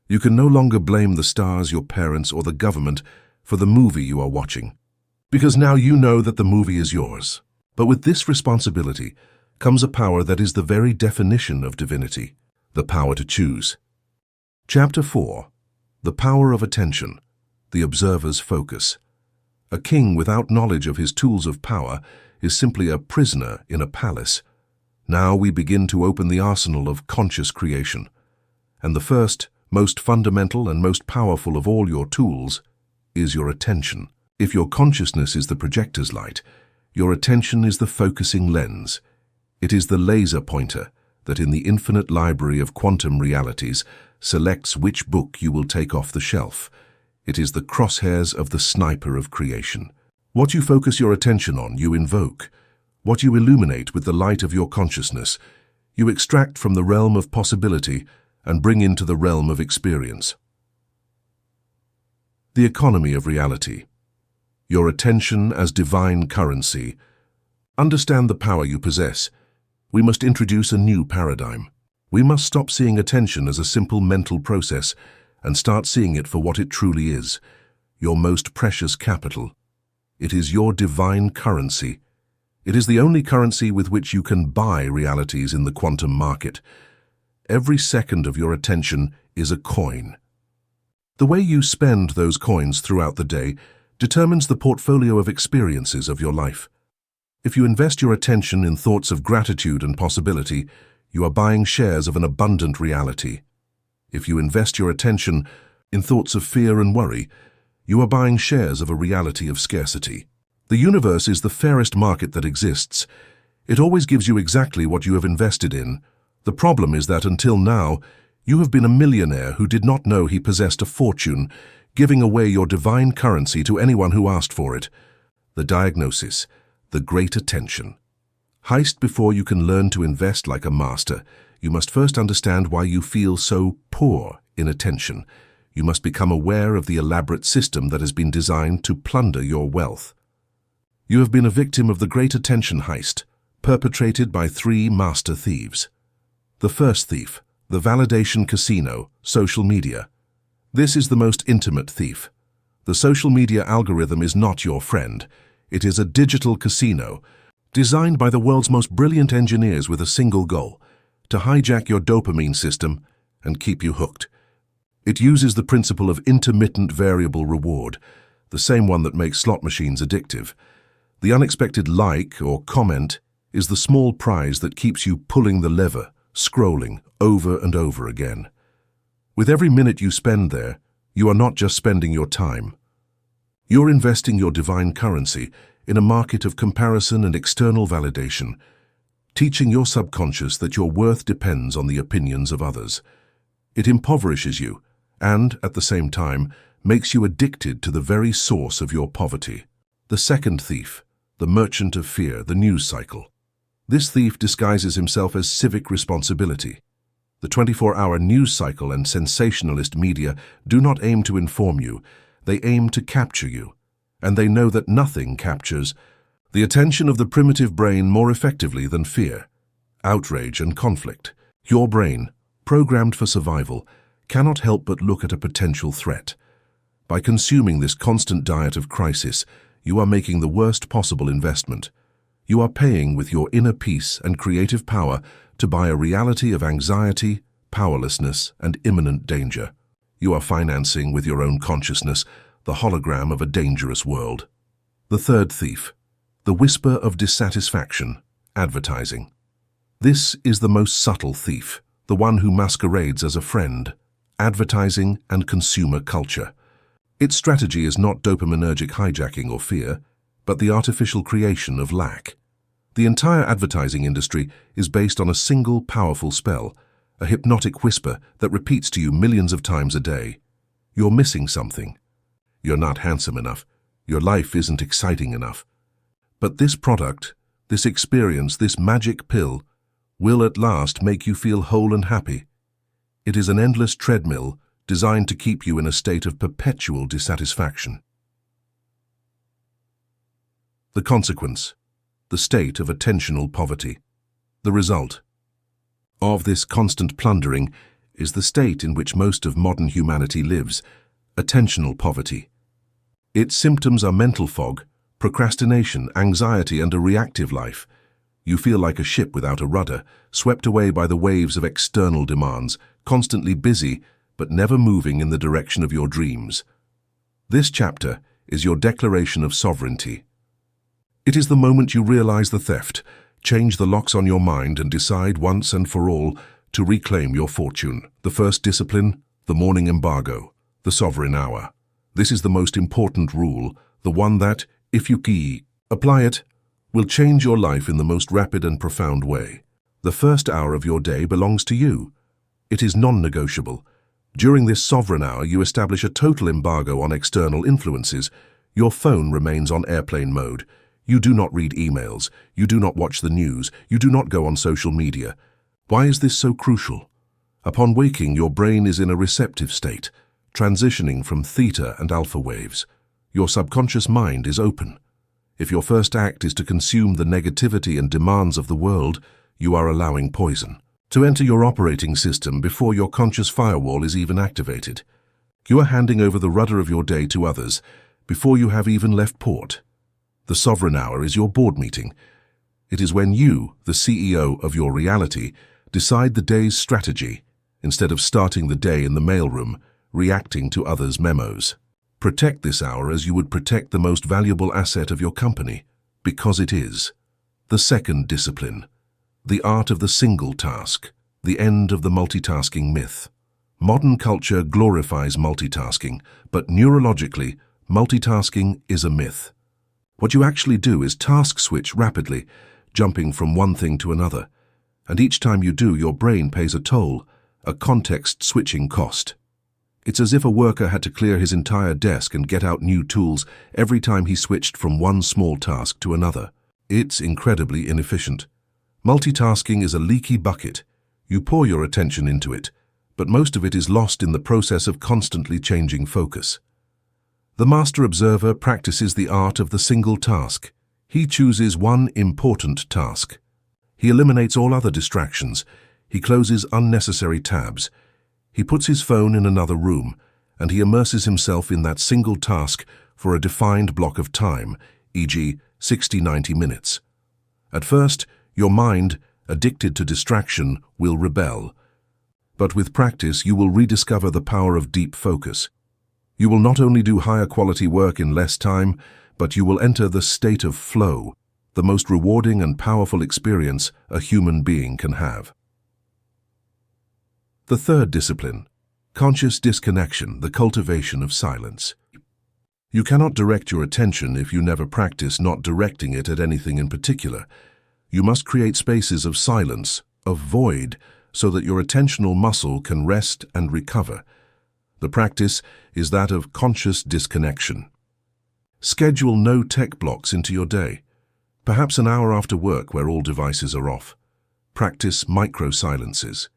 You can no longer blame the stars, your parents, or the government for the movie you are watching, because now you know that the movie is yours. But with this responsibility comes a power that is the very definition of divinity, the power to choose. Chapter 4. The power of attention, the observer's focus. A king without knowledge of his tools of power is simply a prisoner in a palace. Now we begin to open the arsenal of conscious creation. And the first, most fundamental and most powerful of all your tools is your attention. If your consciousness is the projector's light, your attention is the focusing lens. It is the laser pointer that in the infinite library of quantum realities selects which book you will take off the shelf. It is the crosshairs of the sniper of creation. What you focus your attention on, you invoke. What you illuminate with the light of your consciousness, you extract from the realm of possibility and bring into the realm of experience. The economy of reality. Your attention as divine currency. Understand the power you possess. We must introduce a new paradigm. We must stop seeing attention as a simple mental process and start seeing it for what it truly is, your most precious capital. It is your divine currency. It is the only currency with which you can buy realities in the quantum market. Every second of your attention is a coin. The way you spend those coins throughout the day determines the portfolio of experiences of your life. If you invest your attention in thoughts of gratitude and possibility, you are buying shares of an abundant reality. If you invest your attention in thoughts of fear and worry, you are buying shares of a reality of scarcity. The universe is the fairest market that exists. It always gives you exactly what you have invested in. The problem is that until now, you have been a millionaire who did not know he possessed a fortune, giving away your divine currency to anyone who asked for it. The diagnosis, the great attention. Heist, before you can learn to invest like a master, you must first understand why you feel so poor in attention. You must become aware of the elaborate system that has been designed to plunder your wealth. You have been a victim of the great attention heist, perpetrated by 3 master thieves. The first thief, the validation casino, social media. This is the most intimate thief. The social media algorithm is not your friend. It is a digital casino, designed by the world's most brilliant engineers with a single goal: to hijack your dopamine system and keep you hooked. It uses the principle of intermittent variable reward, the same one that makes slot machines addictive. The unexpected like or comment is the small prize that keeps you pulling the lever, scrolling over and over again. With every minute you spend there, you are not just spending your time. You're investing your divine currency in a market of comparison and external validation, teaching your subconscious that your worth depends on the opinions of others. It impoverishes you and, at the same time, makes you addicted to the very source of your poverty. The second thief, the merchant of fear, the news cycle. This thief disguises himself as civic responsibility. The 24-hour news cycle and sensationalist media do not aim to inform you, they aim to capture you. And they know that nothing captures the attention of the primitive brain more effectively than fear, outrage, and conflict. Your brain, programmed for survival, cannot help but look at a potential threat. By consuming this constant diet of crisis, you are making the worst possible investment. You are paying with your inner peace and creative power to buy a reality of anxiety, powerlessness, and imminent danger. You are financing with your own consciousness the hologram of a dangerous world. The third thief, the whisper of dissatisfaction, advertising. This is the most subtle thief, the one who masquerades as a friend, advertising and consumer culture. Its strategy is not dopaminergic hijacking or fear, but the artificial creation of lack. The entire advertising industry is based on a single powerful spell, a hypnotic whisper that repeats to you millions of times a day. You're missing something. You're not handsome enough. Your life isn't exciting enough. But this product, this experience, this magic pill, will at last make you feel whole and happy. It is an endless treadmill designed to keep you in a state of perpetual dissatisfaction. The consequence, the state of attentional poverty. The result of this constant plundering is the state in which most of modern humanity lives, attentional poverty. Its symptoms are mental fog, procrastination, anxiety, and a reactive life. You feel like a ship without a rudder, swept away by the waves of external demands, constantly busy, but never moving in the direction of your dreams. This chapter is your declaration of sovereignty. It is the moment you realize the theft, change the locks on your mind, and decide once and for all to reclaim your fortune. The first discipline, the morning embargo, the sovereign hour. This is the most important rule, the one that, if you apply it, will change your life in the most rapid and profound way. The first hour of your day belongs to you. It is non-negotiable. During this sovereign hour, you establish a total embargo on external influences. Your phone remains on airplane mode. You do not read emails. You do not watch the news. You do not go on social media. Why is this so crucial? Upon waking, your brain is in a receptive state, transitioning from theta and alpha waves. Your subconscious mind is open. If your first act is to consume the negativity and demands of the world, you are allowing poison to enter your operating system before your conscious firewall is even activated. You are handing over the rudder of your day to others before you have even left port. The sovereign hour is your board meeting. It is when you, the CEO of your reality, decide the day's strategy instead of starting the day in the mailroom, reacting to others' memos. Protect this hour as you would protect the most valuable asset of your company, because it is. The second discipline, the art of the single task, the end of the multitasking myth. Modern culture glorifies multitasking, but neurologically, multitasking is a myth. What you actually do is task switch rapidly, jumping from one thing to another. And each time you do, your brain pays a toll, a context switching cost. It's as if a worker had to clear his entire desk and get out new tools every time he switched from one small task to another. It's incredibly inefficient. Multitasking is a leaky bucket. You pour your attention into it, but most of it is lost in the process of constantly changing focus. The master observer practices the art of the single task. He chooses one important task. He eliminates all other distractions. He closes unnecessary tabs. He puts his phone in another room, and he immerses himself in that single task for a defined block of time, e.g., 60-90 minutes. At first, your mind, addicted to distraction, will rebel. But with practice, you will rediscover the power of deep focus. You will not only do higher quality work in less time, but you will enter the state of flow, the most rewarding and powerful experience a human being can have. The third discipline, conscious disconnection, the cultivation of silence. You cannot direct your attention if you never practice not directing it at anything in particular. You must create spaces of silence, of void, so that your attentional muscle can rest and recover. The practice is that of conscious disconnection. Schedule no tech blocks into your day. Perhaps an hour after work where all devices are off. Practice micro-silences.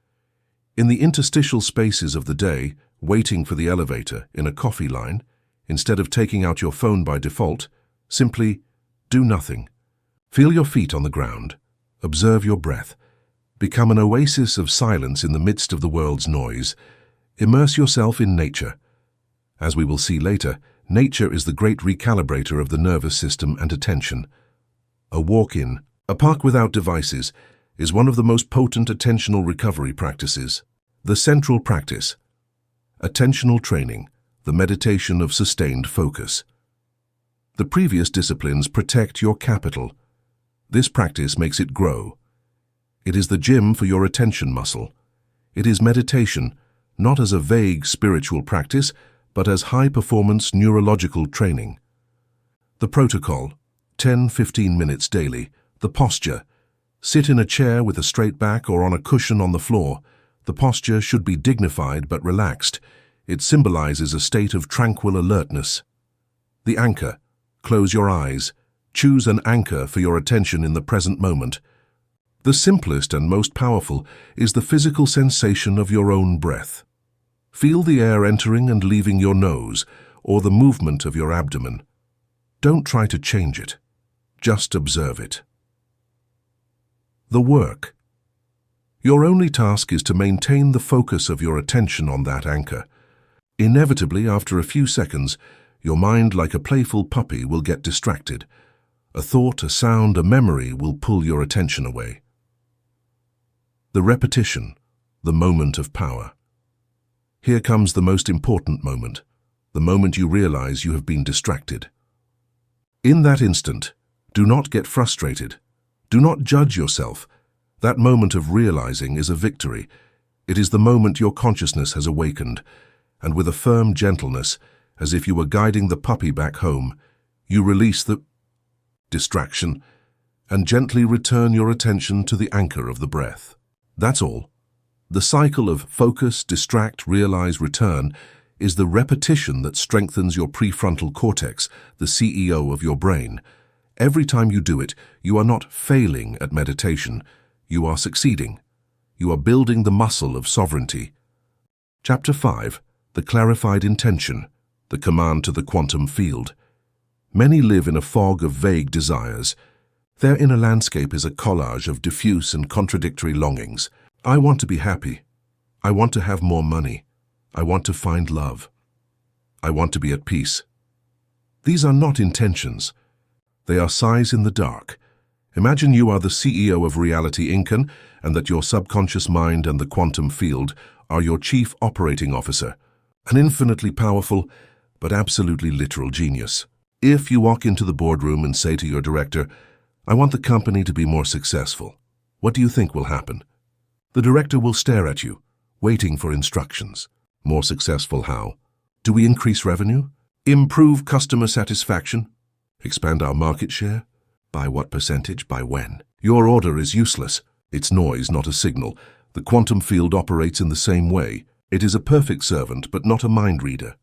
In the interstitial spaces of the day, waiting for the elevator in a coffee line, instead of taking out your phone by default, simply do nothing. Feel your feet on the ground. Observe your breath. Become an oasis of silence in the midst of the world's noise. Immerse yourself in nature. As we will see later, nature is the great recalibrator of the nervous system and attention. A walk-in, a park without devices, is one of the most potent attentional recovery practices. The central practice. Attentional training, the meditation of sustained focus. The previous disciplines protect your capital. This practice makes it grow. It is the gym for your attention muscle. It is meditation, not as a vague spiritual practice, but as high-performance neurological training. The protocol, 10-15 minutes daily. The posture. Sit in a chair with a straight back or on a cushion on the floor. The posture should be dignified but relaxed. It symbolizes a state of tranquil alertness. The anchor. Close your eyes. Choose an anchor for your attention in the present moment. The simplest and most powerful is the physical sensation of your own breath. Feel the air entering and leaving your nose, or the movement of your abdomen. Don't try to change it. Just observe it. The work. Your only task is to maintain the focus of your attention on that anchor. Inevitably, after a few seconds, your mind, like a playful puppy, will get distracted. A thought, a sound, a memory will pull your attention away. The repetition, the moment of power. Here comes the most important moment, the moment you realize you have been distracted. In that instant, do not get frustrated. Do not judge yourself. That moment of realizing is a victory. It is the moment your consciousness has awakened, and with a firm gentleness, as if you were guiding the puppy back home, you release the distraction and gently return your attention to the anchor of the breath. That's all. The cycle of focus, distract, realize, return is the repetition that strengthens your prefrontal cortex, the CEO of your brain. Every time you do it, you are not failing at meditation. You are succeeding. You are building the muscle of sovereignty. Chapter 5. The Clarified Intention, the command to the quantum field. Many live in a fog of vague desires. Their inner landscape is a collage of diffuse and contradictory longings. I want to be happy. I want to have more money. I want to find love. I want to be at peace. These are not intentions. They are sighs in the dark. Imagine you are the CEO of Reality Inc. and that your subconscious mind and the quantum field are your chief operating officer, an infinitely powerful but absolutely literal genius. If you walk into the boardroom and say to your director, "I want the company to be more successful," what do you think will happen? The director will stare at you, waiting for instructions. More successful how? Do we increase revenue? Improve customer satisfaction? Expand our market share? By what percentage? By when? Your order is useless. It's noise, not a signal. The quantum field operates in the same way. It is a perfect servant, but not a mind reader.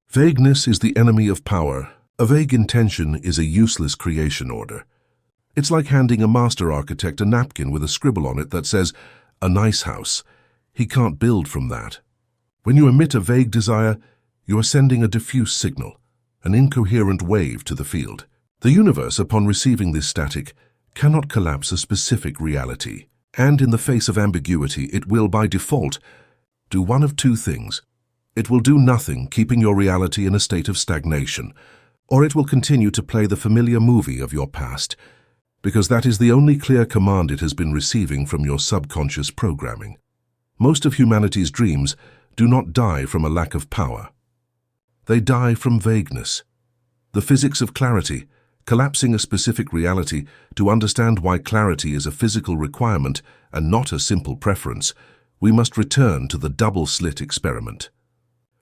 Vagueness is the enemy of power. A vague intention is a useless creation order. It's like handing a master architect a napkin with a scribble on it that says, "A nice house." He can't build from that. When you emit a vague desire, you are sending a diffuse signal, an incoherent wave to the field. The universe, upon receiving this static, cannot collapse a specific reality, and in the face of ambiguity, it will, by default, do one of two things. It will do nothing, keeping your reality in a state of stagnation, or it will continue to play the familiar movie of your past, because that is the only clear command it has been receiving from your subconscious programming. Most of humanity's dreams do not die from a lack of power. They die from vagueness. The physics of clarity, collapsing a specific reality to understand why clarity is a physical requirement and not a simple preference, we must return to the double slit experiment.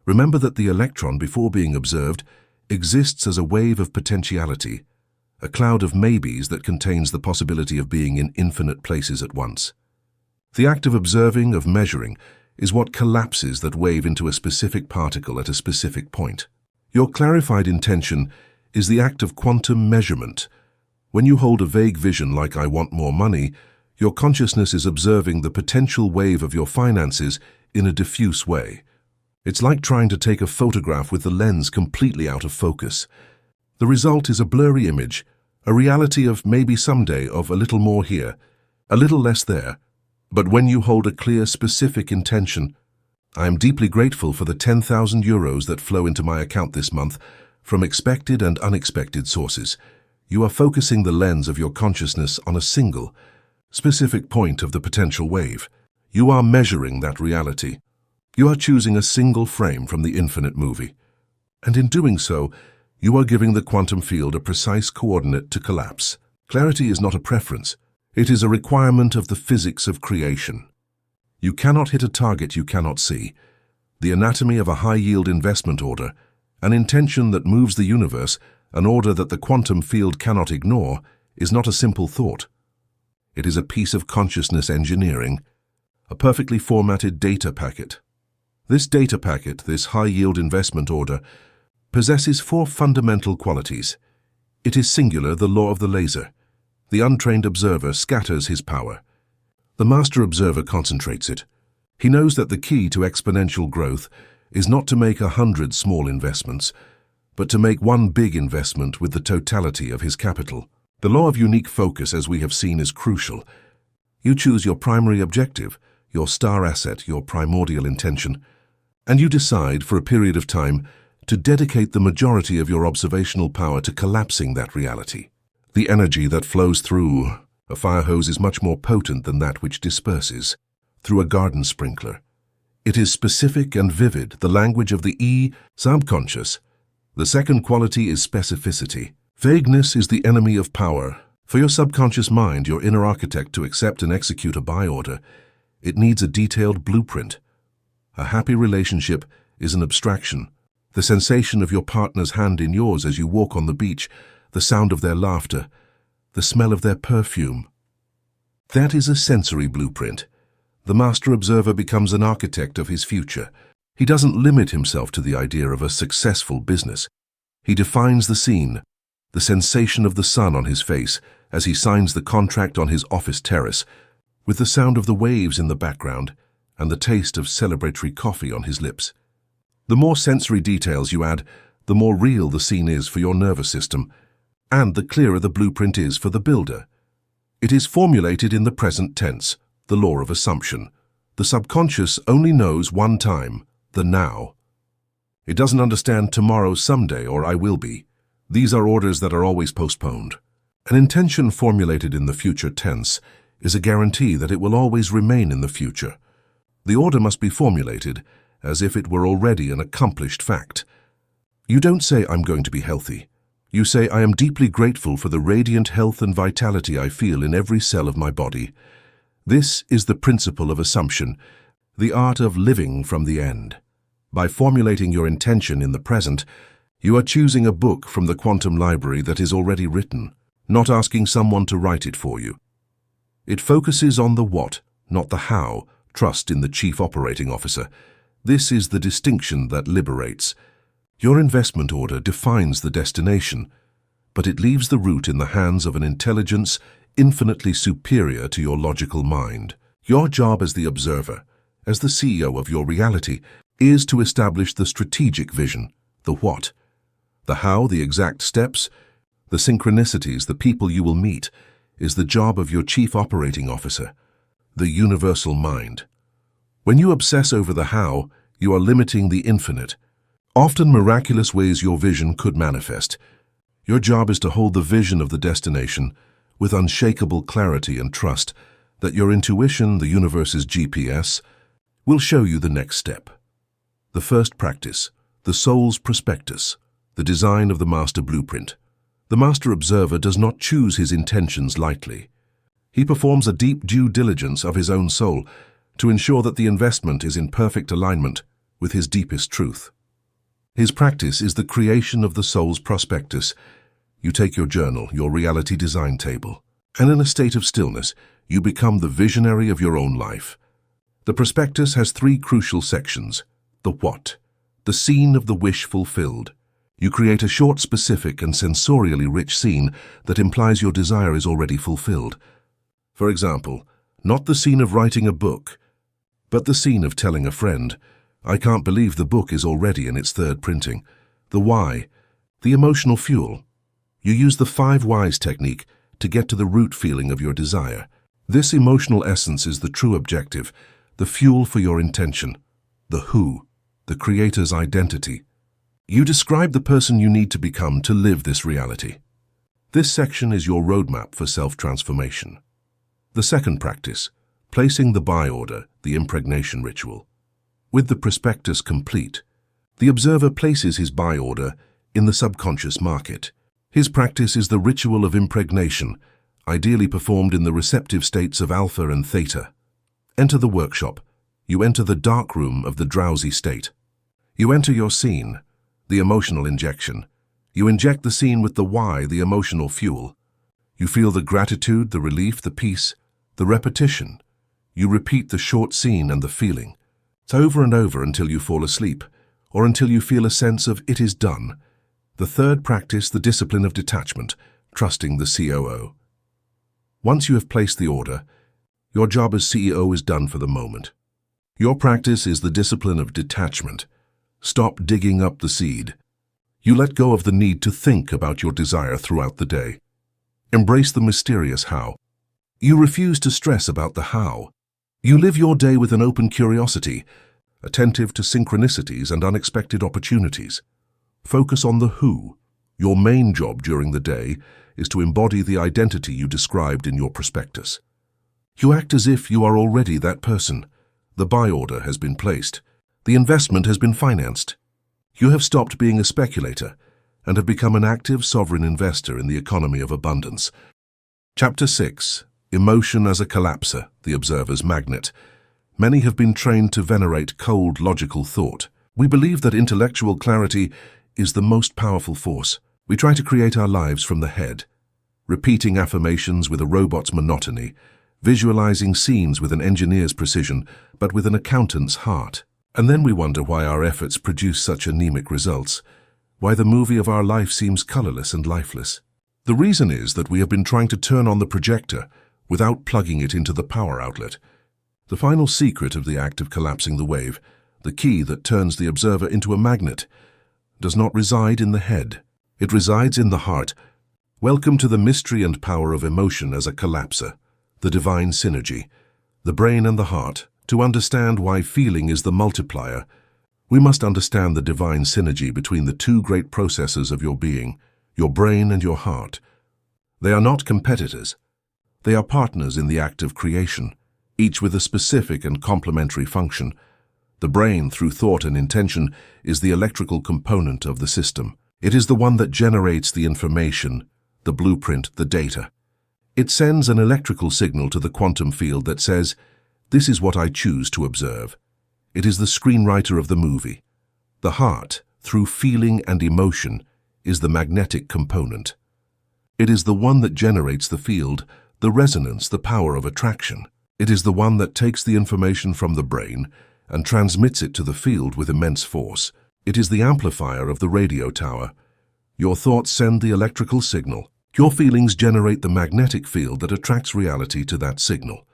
Remember that the electron, before being observed, exists as a wave of potentiality, a cloud of maybes that contains the possibility of being in infinite places at once. The act of observing, of measuring, is what collapses that wave into a specific particle at a specific point. Your clarified intention is the act of quantum measurement. When you hold a vague vision like "I want more money," your consciousness is observing the potential wave of your finances in a diffuse way. It's like trying to take a photograph with the lens completely out of focus. The result is a blurry image, a reality of maybe someday, of a little more here, a little less there. But when you hold a clear, specific intention, "I am deeply grateful for the 10,000 euros that flow into my account this month from expected and unexpected sources," you are focusing the lens of your consciousness on a single, specific point of the potential wave. You are measuring that reality. You are choosing a single frame from the infinite movie. And in doing so, you are giving the quantum field a precise coordinate to collapse. Clarity is not a preference. It is a requirement of the physics of creation. You cannot hit a target you cannot see. The anatomy of a high-yield investment order, an intention that moves the universe, an order that the quantum field cannot ignore, is not a simple thought. It is a piece of consciousness engineering, a perfectly formatted data packet. This data packet, this high-yield investment order, possesses 4 fundamental qualities. It is singular, the law of the laser. The untrained observer scatters his power. The master observer concentrates it. He knows that the key to exponential growth is not to make 100 small investments, but to make one big investment with the totality of his capital. The law of unique focus, as we have seen, is crucial. You choose your primary objective, your star asset, your primordial intention, and you decide for a period of time to dedicate the majority of your observational power to collapsing that reality. The energy that flows through a fire hose is much more potent than that which disperses through a garden sprinkler. It is specific and vivid, the language of the subconscious. The second quality is specificity. Vagueness is the enemy of power. For your subconscious mind, your inner architect, to accept and execute a buy order, it needs a detailed blueprint. A happy relationship is an abstraction. The sensation of your partner's hand in yours as you walk on the beach, the sound of their laughter, the smell of their perfume. That is a sensory blueprint. The master observer becomes an architect of his future. He doesn't limit himself to the idea of a successful business. He defines the scene, the sensation of the sun on his face as he signs the contract on his office terrace, with the sound of the waves in the background and the taste of celebratory coffee on his lips. The more sensory details you add, the more real the scene is for your nervous system, and the clearer the blueprint is for the builder. It is formulated in the present tense, the law of assumption. The subconscious only knows one time, the now. It doesn't understand tomorrow, someday, or I will be. These are orders that are always postponed. An intention formulated in the future tense is a guarantee that it will always remain in the future. The order must be formulated as if it were already an accomplished fact. You don't say, "I'm going to be healthy." You say, "I am deeply grateful for the radiant health and vitality I feel in every cell of my body." This is the principle of assumption, the art of living from the end. By formulating your intention in the present, you are choosing a book from the quantum library that is already written, not asking someone to write it for you. It focuses on the what, not the how. Trust in the chief operating officer. This is the distinction that liberates. Your investment order defines the destination, but it leaves the route in the hands of an intelligence infinitely superior to your logical mind. Your job as the observer, as the CEO of your reality, is to establish the strategic vision, the what. The how, the exact steps, the synchronicities, the people you will meet, is the job of your chief operating officer, the universal mind. When you obsess over the how, you are limiting the infinite. Often miraculous ways your vision could manifest. Your job is to hold the vision of the destination with unshakable clarity and trust that your intuition, the universe's GPS, will show you the next step. The first practice, the soul's prospectus, the design of the master blueprint. The master observer does not choose his intentions lightly. He performs a deep due diligence of his own soul to ensure that the investment is in perfect alignment with his deepest truth. His practice is the creation of the soul's prospectus. You take your journal, your reality design table, and in a state of stillness, you become the visionary of your own life. The prospectus has three crucial sections. The what, the scene of the wish fulfilled. You create a short, specific, and sensorially rich scene that implies your desire is already fulfilled. For example, not the scene of writing a book, but the scene of telling a friend, "I can't believe the book is already in its third printing." The why, the emotional fuel. You use the 5 whys technique to get to the root feeling of your desire. This emotional essence is the true objective, the fuel for your intention. The who, the creator's identity. You describe the person you need to become to live this reality. This section is your roadmap for self-transformation. The second practice, placing the buy order, the impregnation ritual. With the prospectus complete, the observer places his buy order in the subconscious market. His practice is the ritual of impregnation, ideally performed in the receptive states of alpha and theta. Enter the workshop. You enter the dark room of the drowsy state. You enter your scene, the emotional injection. You inject the scene with the why, the emotional fuel. You feel the gratitude, the relief, the peace, the repetition. You repeat the short scene and the feeling. It's over and over until you fall asleep, or until you feel a sense of it is done. The third practice, the discipline of detachment, trusting the COO. Once you have placed the order, your job as CEO is done for the moment. Your practice is the discipline of detachment. Stop digging up the seed. You let go of the need to think about your desire throughout the day. Embrace the mysterious how. You refuse to stress about the how. You live your day with an open curiosity, attentive to synchronicities and unexpected opportunities. Focus on the who. Your main job during the day is to embody the identity you described in your prospectus. You act as if you are already that person. The buy order has been placed. The investment has been financed. You have stopped being a speculator and have become an active sovereign investor in the economy of abundance. Chapter 6. Emotion as a collapser, the observer's magnet. Many have been trained to venerate cold, logical thought. We believe that intellectual clarity is the most powerful force. We try to create our lives from the head, repeating affirmations with a robot's monotony, visualizing scenes with an engineer's precision, but with an accountant's heart. And then we wonder why our efforts produce such anemic results, why the movie of our life seems colorless and lifeless. The reason is that we have been trying to turn on the projector without plugging it into the power outlet. The final secret of the act of collapsing the wave, the key that turns the observer into a magnet, does not reside in the head. It resides in the heart. Welcome to the mystery and power of emotion as a collapser, the divine synergy, the brain and the heart. To understand why feeling is the multiplier, we must understand the divine synergy between the two great processes of your being, your brain and your heart. They are not competitors. They are partners in the act of creation, each with a specific and complementary function. The brain, through thought and intention, is the electrical component of the system. It is the one that generates the information, the blueprint, the data. It sends an electrical signal to the quantum field that says, "This is what I choose to observe." It is the screenwriter of the movie. The heart, through feeling and emotion, is the magnetic component. It is the one that generates the field, the resonance, the power of attraction. It is the one that takes the information from the brain and transmits it to the field with immense force. It is the amplifier of the radio tower. Your thoughts send the electrical signal. Your feelings generate the magnetic field that attracts reality to that signal.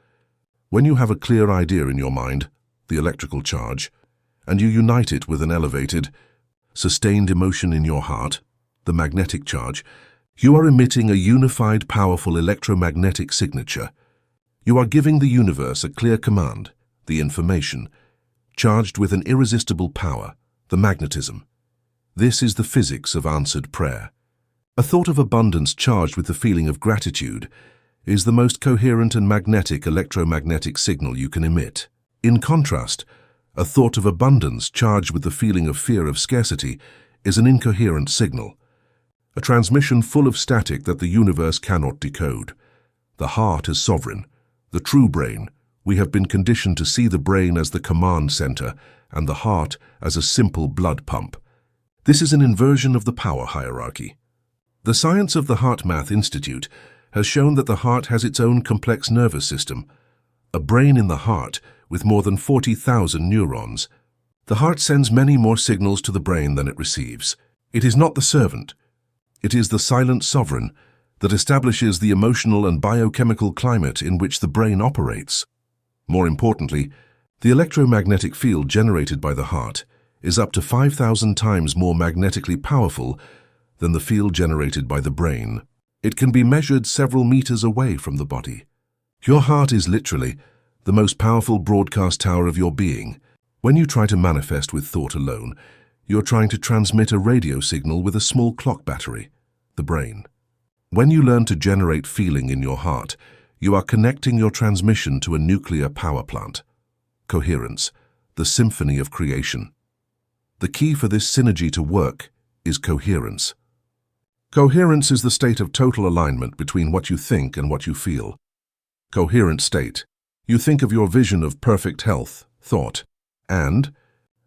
When you have a clear idea in your mind, the electrical charge, and you unite it with an elevated, sustained emotion in your heart, the magnetic charge, you are emitting a unified, powerful electromagnetic signature. You are giving the universe a clear command, the information, charged with an irresistible power, the magnetism. This is the physics of answered prayer. A thought of abundance charged with the feeling of gratitude is the most coherent and magnetic electromagnetic signal you can emit. In contrast, a thought of abundance charged with the feeling of fear of scarcity is an incoherent signal, a transmission full of static that the universe cannot decode. The heart is sovereign. The true brain, we have been conditioned to see the brain as the command center and the heart as a simple blood pump. This is an inversion of the power hierarchy. The science of the Heart Math Institute has shown that the heart has its own complex nervous system. A brain in the heart, with more than 40,000 neurons. The heart sends many more signals to the brain than it receives. It is not the servant. It is the silent sovereign that establishes the emotional and biochemical climate in which the brain operates. More importantly, the electromagnetic field generated by the heart is up to 5,000 times more magnetically powerful than the field generated by the brain. It can be measured several meters away from the body. Your heart is literally the most powerful broadcast tower of your being. When you try to manifest with thought alone, you're trying to transmit a radio signal with a small clock battery, the brain. When you learn to generate feeling in your heart, you are connecting your transmission to a nuclear power plant. Coherence, the symphony of creation. The key for this synergy to work is coherence. Coherence is the state of total alignment between what you think and what you feel. Coherent state. You think of your vision of perfect health, thought, and,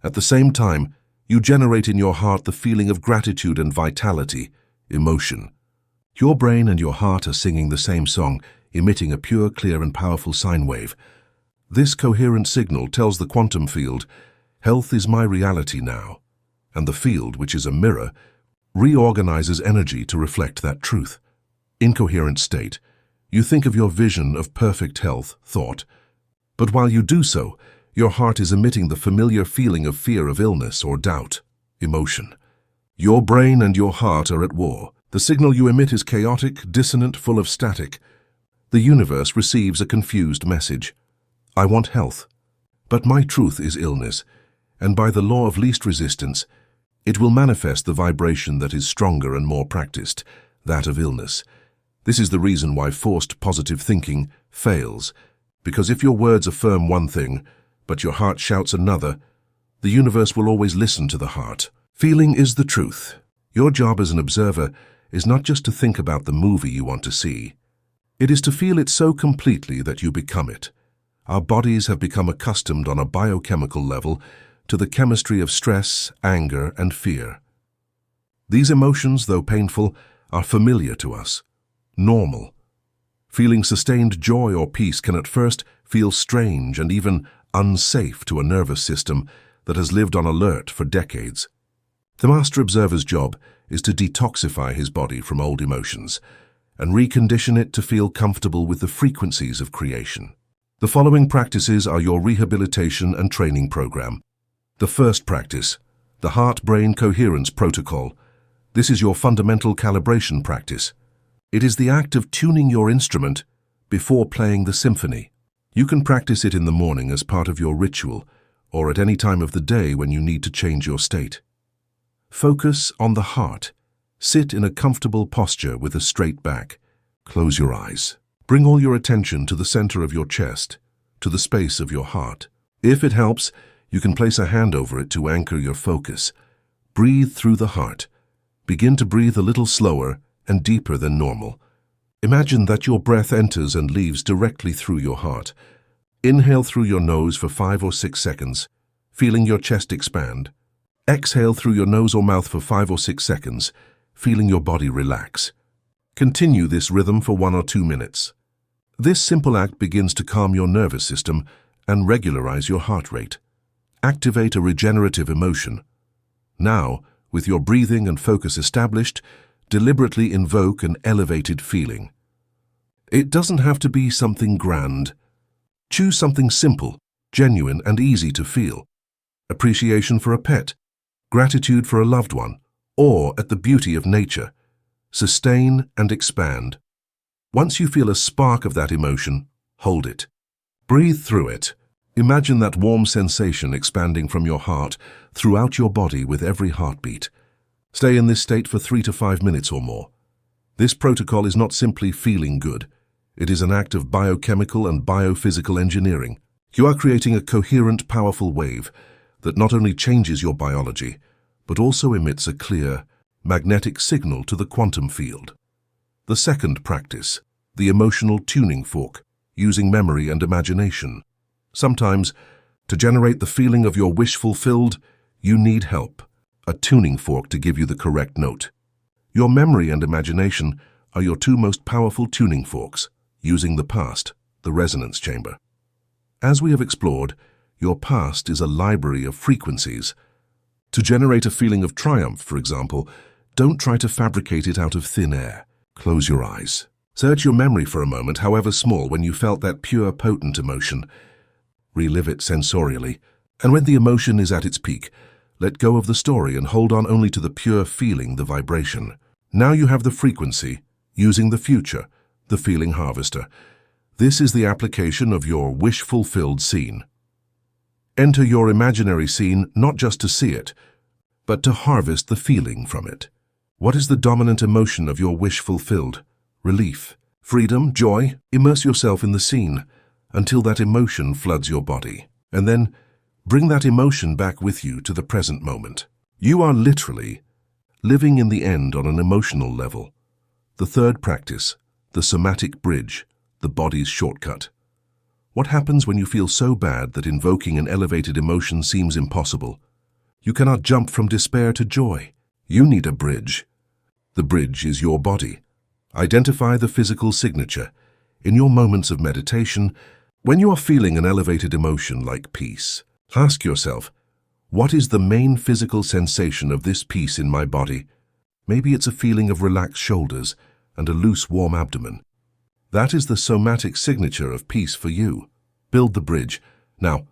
at the same time, you generate in your heart the feeling of gratitude and vitality, emotion. Your brain and your heart are singing the same song, emitting a pure, clear, and powerful sine wave. This coherent signal tells the quantum field, health is my reality now, and the field, which is a mirror, reorganizes energy to reflect that truth. Incoherent state. You think of your vision of perfect health, thought, but while you do so, your heart is emitting the familiar feeling of fear of illness or doubt, emotion. Your brain and your heart are at war. The signal you emit is chaotic, dissonant, full of static. The universe receives a confused message. I want health, but my truth is illness, and by the law of least resistance, it will manifest the vibration that is stronger and more practiced, that of illness. This is the reason why forced positive thinking fails, because if your words affirm one thing, but your heart shouts another, the universe will always listen to the heart. Feeling is the truth. Your job as an observer is not just to think about the movie you want to see. It is to feel it so completely that you become it. Our bodies have become accustomed on a biochemical level to the chemistry of stress, anger, and fear. These emotions, though painful, are familiar to us, normal. Feeling sustained joy or peace can at first feel strange and even unsafe to a nervous system that has lived on alert for decades. The master observer's job is to detoxify his body from old emotions and recondition it to feel comfortable with the frequencies of creation. The following practices are your rehabilitation and training program. The first practice, the Heart-Brain Coherence Protocol. This is your fundamental calibration practice. It is the act of tuning your instrument before playing the symphony. You can practice it in the morning as part of your ritual, or at any time of the day when you need to change your state. Focus on the heart. Sit in a comfortable posture with a straight back. Close your eyes. Bring all your attention to the center of your chest, to the space of your heart. If it helps, you can place a hand over it to anchor your focus. Breathe through the heart. Begin to breathe a little slower and deeper than normal. Imagine that your breath enters and leaves directly through your heart. Inhale through your nose for 5 or 6 seconds, feeling your chest expand. Exhale through your nose or mouth for 5 or 6 seconds, feeling your body relax. Continue this rhythm for 1 or 2 minutes. This simple act begins to calm your nervous system and regularize your heart rate. Activate a regenerative emotion. Now, with your breathing and focus established, deliberately invoke an elevated feeling. It doesn't have to be something grand. Choose something simple, genuine, and easy to feel. Appreciation for a pet, gratitude for a loved one, or at the beauty of nature. Sustain and expand. Once you feel a spark of that emotion, hold it. Breathe through it. Imagine that warm sensation expanding from your heart throughout your body with every heartbeat. Stay in this state for 3 to 5 minutes or more. This protocol is not simply feeling good. It is an act of biochemical and biophysical engineering. You are creating a coherent, powerful wave that not only changes your biology, but also emits a clear, magnetic signal to the quantum field. The second practice, the emotional tuning fork, using memory and imagination. Sometimes, to generate the feeling of your wish fulfilled, you need help, a tuning fork to give you the correct note. Your memory and imagination are your 2 most powerful tuning forks, using the past, the resonance chamber. As we have explored, your past is a library of frequencies. To generate a feeling of triumph, for example, don't try to fabricate it out of thin air. Close your eyes. Search your memory for a moment, however small, when you felt that pure, potent emotion. Relive it sensorially, and when the emotion is at its peak, let go of the story and hold on only to the pure feeling, the vibration. Now you have the frequency, using the future, the feeling harvester. This is the application of your wish-fulfilled scene. Enter your imaginary scene not just to see it, but to harvest the feeling from it. What is the dominant emotion of your wish fulfilled? Relief, freedom, joy? Immerse yourself in the scene until that emotion floods your body. And then bring that emotion back with you to the present moment. You are literally living in the end on an emotional level. The third practice, the somatic bridge, the body's shortcut. What happens when you feel so bad that invoking an elevated emotion seems impossible? You cannot jump from despair to joy. You need a bridge. The bridge is your body. Identify the physical signature. In your moments of meditation, when you are feeling an elevated emotion like peace, ask yourself, what is the main physical sensation of this peace in my body? Maybe it's a feeling of relaxed shoulders and a loose, warm abdomen. That is the somatic signature of peace for you. Build the bridge. Now,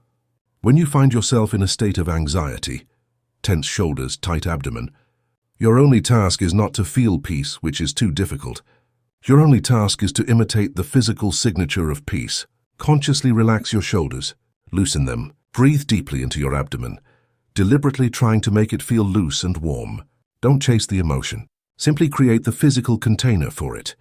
when you find yourself in a state of anxiety, tense shoulders, tight abdomen, your only task is not to feel peace, which is too difficult. Your only task is to imitate the physical signature of peace. Consciously relax your shoulders, loosen them, breathe deeply into your abdomen, deliberately trying to make it feel loose and warm. Don't chase the emotion. Simply create the physical container for it.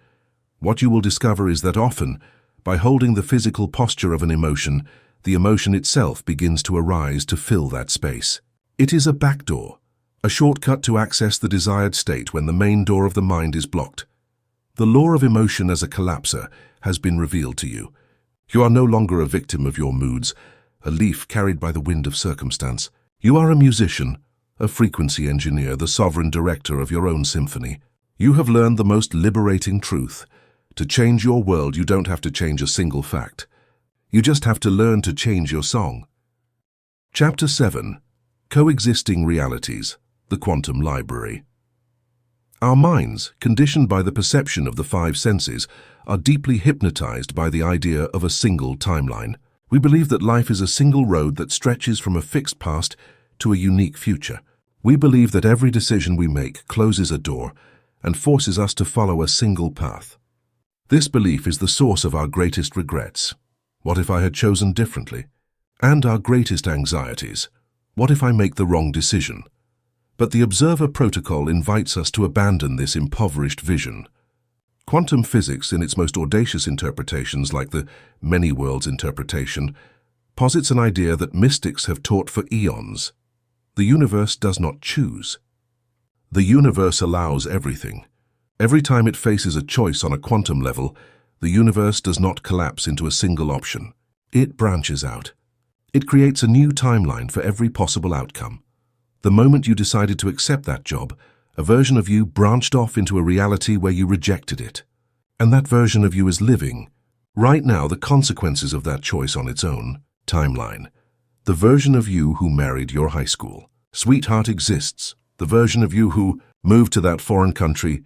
What you will discover is that often, by holding the physical posture of an emotion, the emotion itself begins to arise to fill that space. It is a backdoor, a shortcut to access the desired state when the main door of the mind is blocked. The law of emotion as a collapser has been revealed to you. You are no longer a victim of your moods, a leaf carried by the wind of circumstance. You are a musician, a frequency engineer, the sovereign director of your own symphony. You have learned the most liberating truth. To change your world, you don't have to change a single fact. You just have to learn to change your song. Chapter 7. Coexisting Realities, the Quantum Library. Our minds, conditioned by the perception of the five senses, are deeply hypnotized by the idea of a single timeline. We believe that life is a single road that stretches from a fixed past to a unique future. We believe that every decision we make closes a door and forces us to follow a single path. This belief is the source of our greatest regrets. What if I had chosen differently? And our greatest anxieties. What if I make the wrong decision? But the Observer Protocol invites us to abandon this impoverished vision. Quantum physics, in its most audacious interpretations like the many worlds interpretation, posits an idea that mystics have taught for eons. The universe does not choose. The universe allows everything. Every time it faces a choice on a quantum level, the universe does not collapse into a single option. It branches out. It creates a new timeline for every possible outcome. The moment you decided to accept that job, a version of you branched off into a reality where you rejected it. And that version of you is living, right now, the consequences of that choice on its own timeline. The version of you who married your high school sweetheart exists. The version of you who moved to that foreign country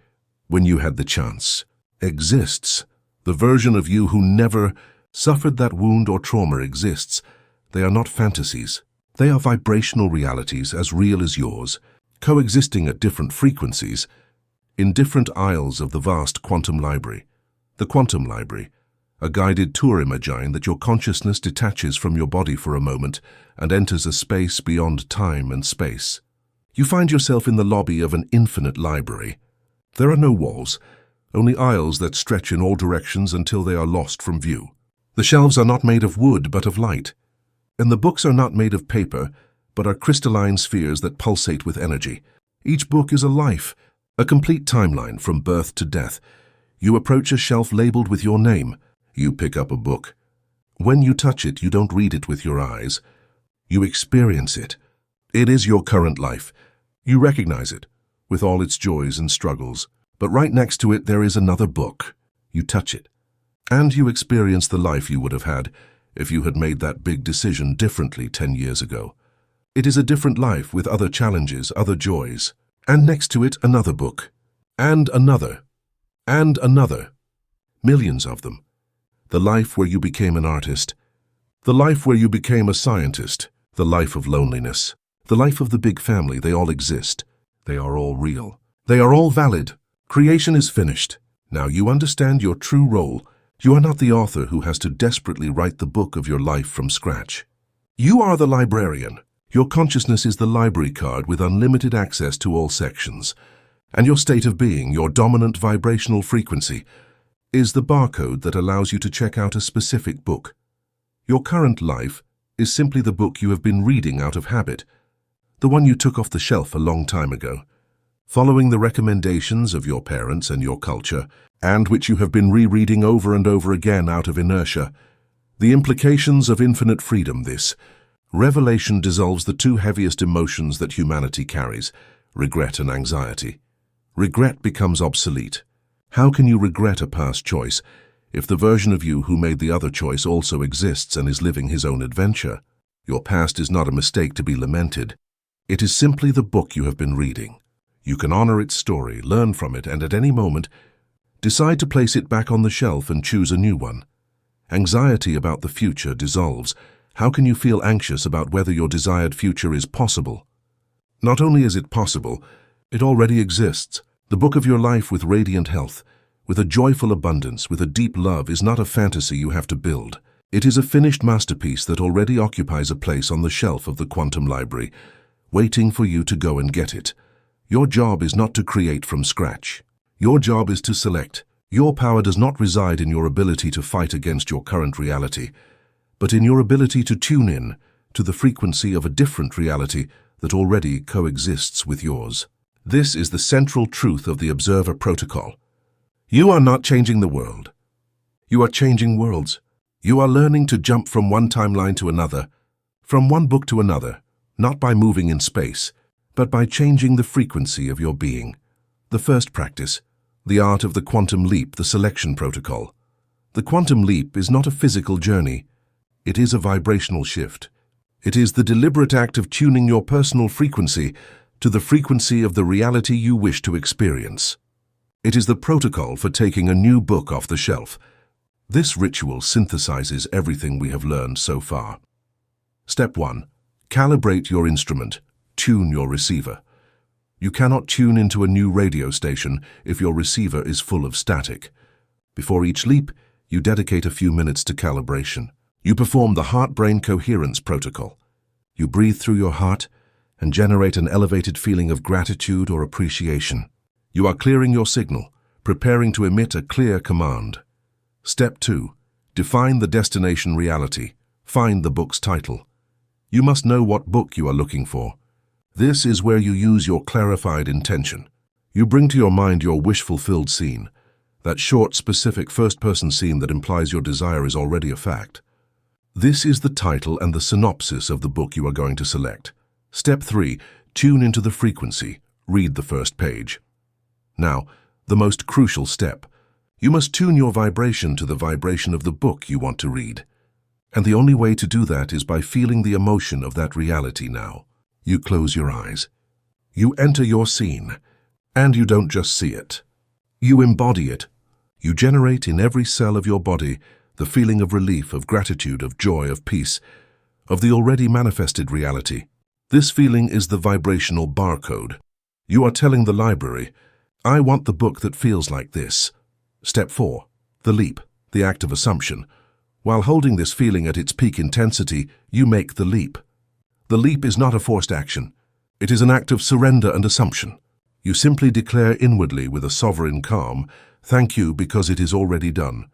when you had the chance exists. The version of you who never suffered that wound or trauma exists. They are not fantasies. They are vibrational realities as real as yours, coexisting at different frequencies, in different aisles of the vast quantum library. The quantum library, a guided tour imagine that your consciousness detaches from your body for a moment and enters a space beyond time and space. You find yourself in the lobby of an infinite library. There are no walls, only aisles that stretch in all directions until they are lost from view. The shelves are not made of wood but of light, and the books are not made of paper but are crystalline spheres that pulsate with energy. Each book is a life, a complete timeline from birth to death. You approach a shelf labeled with your name. You pick up a book. When you touch it, you don't read it with your eyes. You experience it. It is your current life. You recognize it, with all its joys and struggles. But right next to it, there is another book. You touch it, and you experience the life you would have had if you had made that big decision differently 10 years ago. It is a different life with other challenges, other joys. And next to it, another book. And another. And another. Millions of them. The life where you became an artist. The life where you became a scientist. The life of loneliness. The life of the big family. They all exist. They are all real. They are all valid. Creation is finished. Now you understand your true role. You are not the author who has to desperately write the book of your life from scratch. You are the librarian. Your consciousness is the library card with unlimited access to all sections. And your state of being, your dominant vibrational frequency, is the barcode that allows you to check out a specific book. Your current life is simply the book you have been reading out of habit, the one you took off the shelf a long time ago, following the recommendations of your parents and your culture, and which you have been rereading over and over again out of inertia. The implications of infinite freedom. This revelation dissolves the two heaviest emotions that humanity carries, regret and anxiety. Regret becomes obsolete. How can you regret a past choice if the version of you who made the other choice also exists and is living his own adventure? Your past is not a mistake to be lamented. It is simply the book you have been reading. You can honor its story, learn from it, and at any moment, decide to place it back on the shelf and choose a new one. Anxiety about the future dissolves. How can you feel anxious about whether your desired future is possible? Not only is it possible, it already exists. The book of your life with radiant health, with a joyful abundance, with a deep love is not a fantasy you have to build. It is a finished masterpiece that already occupies a place on the shelf of the quantum library, waiting for you to go and get it. Your job is not to create from scratch. Your job is to select. Your power does not reside in your ability to fight against your current reality, but in your ability to tune in to the frequency of a different reality that already coexists with yours. This is the central truth of the Observer Protocol. You are not changing the world. You are changing worlds. You are learning to jump from one timeline to another, from one book to another, not by moving in space, but by changing the frequency of your being. The first practice, the art of the quantum leap, the selection protocol. The quantum leap is not a physical journey. It is a vibrational shift. It is the deliberate act of tuning your personal frequency to the frequency of the reality you wish to experience. It is the protocol for taking a new book off the shelf. This ritual synthesizes everything we have learned so far. Step 1. Calibrate your instrument. Tune your receiver. You cannot tune into a new radio station if your receiver is full of static. Before each leap, you dedicate a few minutes to calibration. You perform the heart-brain coherence protocol. You breathe through your heart and generate an elevated feeling of gratitude or appreciation. You are clearing your signal, preparing to emit a clear command. Step 2. Define the destination reality. Find the book's title. You must know what book you are looking for. This is where you use your clarified intention. You bring to your mind your wish-fulfilled scene, that short, specific first-person scene that implies your desire is already a fact. This is the title and the synopsis of the book you are going to select. Step 3. Tune into the frequency. Read the first page. Now, the most crucial step. You must tune your vibration to the vibration of the book you want to read. And the only way to do that is by feeling the emotion of that reality now. You close your eyes. You enter your scene, and you don't just see it. You embody it. You generate in every cell of your body the feeling of relief, of gratitude, of joy, of peace, of the already manifested reality. This feeling is the vibrational barcode. You are telling the library, I want the book that feels like this. Step 4. The leap, the act of assumption. While holding this feeling at its peak intensity, you make the leap. The leap is not a forced action. It is an act of surrender and assumption. You simply declare inwardly with a sovereign calm, thank you because it is already done.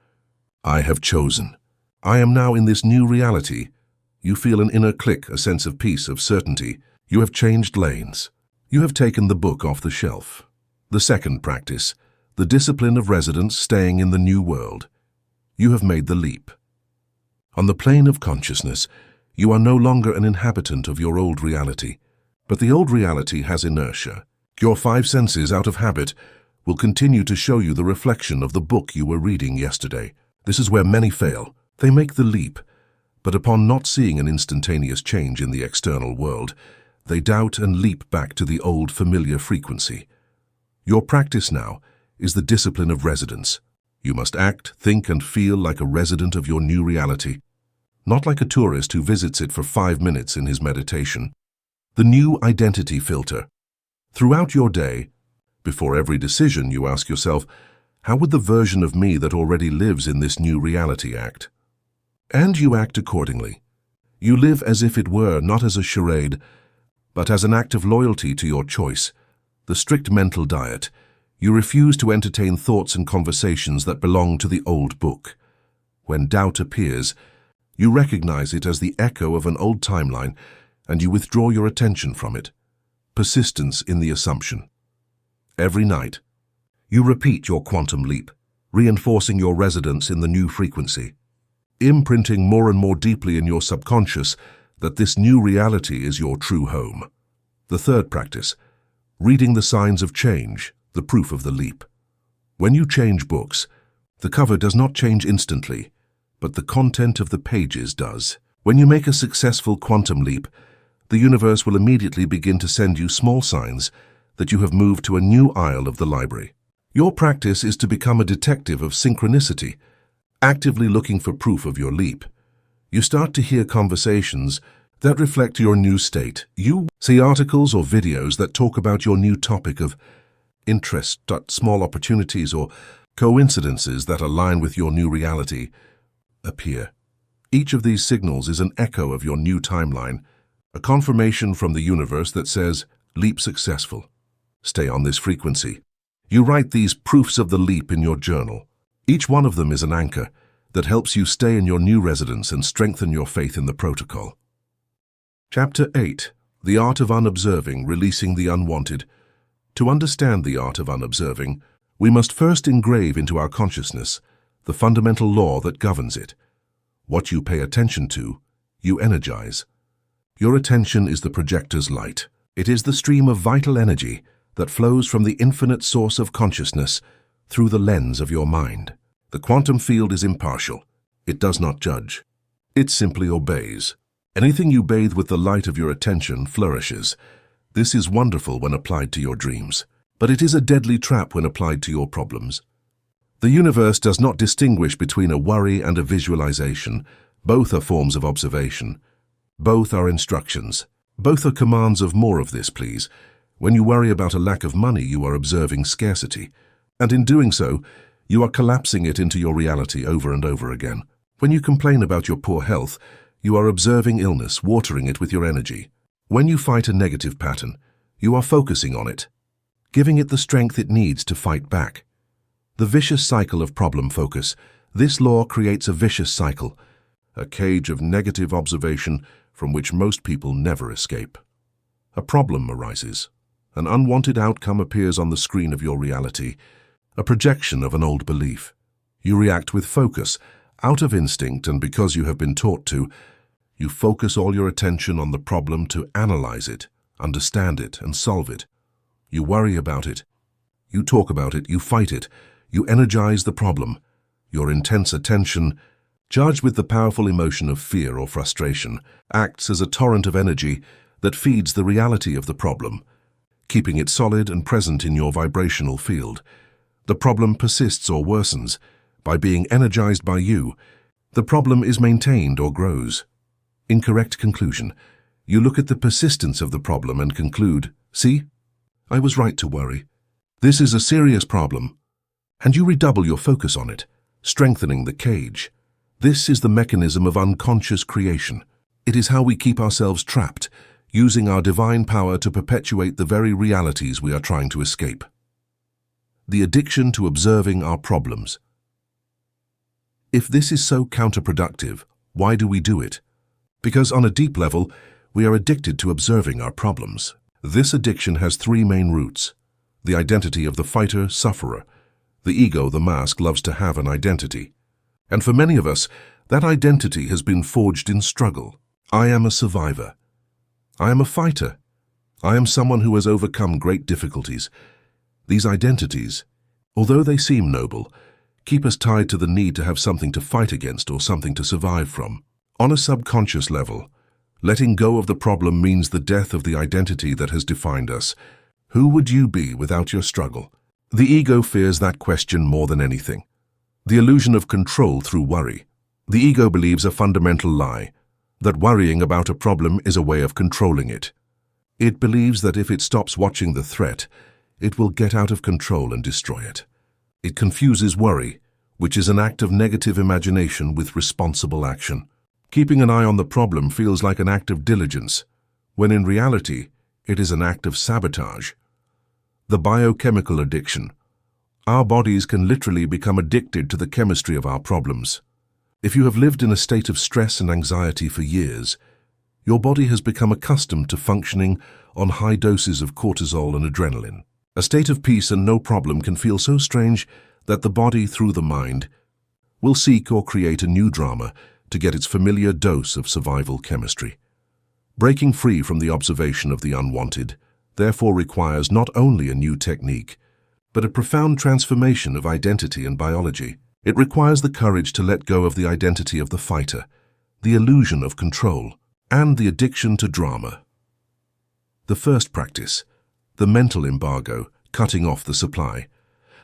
I have chosen. I am now in this new reality. You feel an inner click, a sense of peace, of certainty. You have changed lanes. You have taken the book off the shelf. The second practice, the discipline of residence staying in the new world. You have made the leap. On the plane of consciousness, you are no longer an inhabitant of your old reality, but the old reality has inertia. Your 5 senses, out of habit, will continue to show you the reflection of the book you were reading yesterday. This is where many fail. They make the leap, But upon not seeing an instantaneous change in the external world, they doubt and leap back to the old familiar frequency. Your practice now is the discipline of residence. You must act, think, and feel like a resident of your new reality, not like a tourist who visits it for 5 minutes in his meditation. The new identity filter. Throughout your day, before every decision, you ask yourself, how would the version of me that already lives in this new reality act? And you act accordingly. You live as if it were not as a charade, but as an act of loyalty to your choice, the strict mental diet. You refuse to entertain thoughts and conversations that belong to the old book. When doubt appears, you recognize it as the echo of an old timeline, and you withdraw your attention from it. Persistence in the assumption. Every night, you repeat your quantum leap, reinforcing your residence in the new frequency, imprinting more and more deeply in your subconscious that this new reality is your true home. The third practice, reading the signs of change, the proof of the leap. When you change books, the cover does not change instantly, but the content of the pages does. When you make a successful quantum leap, the universe will immediately begin to send you small signs that you have moved to a new aisle of the library. Your practice is to become a detective of synchronicity, actively looking for proof of your leap. You start to hear conversations that reflect your new state. You see articles or videos that talk about your new topic of interest, small opportunities or coincidences that align with your new reality appear. Each of these signals is an echo of your new timeline, a confirmation from the universe that says, leap successful. Stay on this frequency. You write these proofs of the leap in your journal. Each one of them is an anchor that helps you stay in your new residence and strengthen your faith in the protocol. Chapter 8. The Art of Unobserving, Releasing the Unwanted. To understand the art of unobserving, we must first engrave into our consciousness the fundamental law that governs it. What you pay attention to, you energize. Your attention is the projector's light. It is the stream of vital energy that flows from the infinite source of consciousness through the lens of your mind. The quantum field is impartial. It does not judge. It simply obeys. Anything you bathe with the light of your attention flourishes. This is wonderful when applied to your dreams, but it is a deadly trap when applied to your problems. The universe does not distinguish between a worry and a visualization. Both are forms of observation. Both are instructions. Both are commands of more of this, please. When you worry about a lack of money, you are observing scarcity. And in doing so, you are collapsing it into your reality over and over again. When you complain about your poor health, you are observing illness, watering it with your energy. When you fight a negative pattern, you are focusing on it, giving it the strength it needs to fight back. The vicious cycle of problem focus. This law creates a vicious cycle, a cage of negative observation from which most people never escape. A problem arises. An unwanted outcome appears on the screen of your reality, a projection of an old belief. You react with focus, out of instinct and because you have been taught to. You focus all your attention on the problem to analyze it, understand it, and solve it. You worry about it. You talk about it. You fight it. You energize the problem. Your intense attention, charged with the powerful emotion of fear or frustration, acts as a torrent of energy that feeds the reality of the problem, keeping it solid and present in your vibrational field. The problem persists or worsens. By being energized by you, the problem is maintained or grows. Incorrect conclusion. You look at the persistence of the problem and conclude, see, I was right to worry. This is a serious problem. And you redouble your focus on it, strengthening the cage. This is the mechanism of unconscious creation. It is how we keep ourselves trapped, using our divine power to perpetuate the very realities we are trying to escape. The addiction to observing our problems. If this is so counterproductive, why do we do it? Because on a deep level, we are addicted to observing our problems. This addiction has three main roots. The identity of the fighter, sufferer. The ego, the mask, loves to have an identity. And for many of us, that identity has been forged in struggle. I am a survivor. I am a fighter. I am someone who has overcome great difficulties. These identities, although they seem noble, keep us tied to the need to have something to fight against or something to survive from. On a subconscious level, letting go of the problem means the death of the identity that has defined us. Who would you be without your struggle? The ego fears that question more than anything. The illusion of control through worry. The ego believes a fundamental lie, that worrying about a problem is a way of controlling it. It believes that if it stops watching the threat, it will get out of control and destroy it. It confuses worry, which is an act of negative imagination, with responsible action. Keeping an eye on the problem feels like an act of diligence, when in reality, it is an act of sabotage. The biochemical addiction. Our bodies can literally become addicted to the chemistry of our problems. If you have lived in a state of stress and anxiety for years, your body has become accustomed to functioning on high doses of cortisol and adrenaline. A state of peace and no problem can feel so strange that the body, through the mind, will seek or create a new drama to get its familiar dose of survival chemistry. Breaking free from the observation of the unwanted, therefore, requires not only a new technique, but a profound transformation of identity and biology. It requires the courage to let go of the identity of the fighter, the illusion of control, and the addiction to drama. The first practice, the mental embargo, cutting off the supply.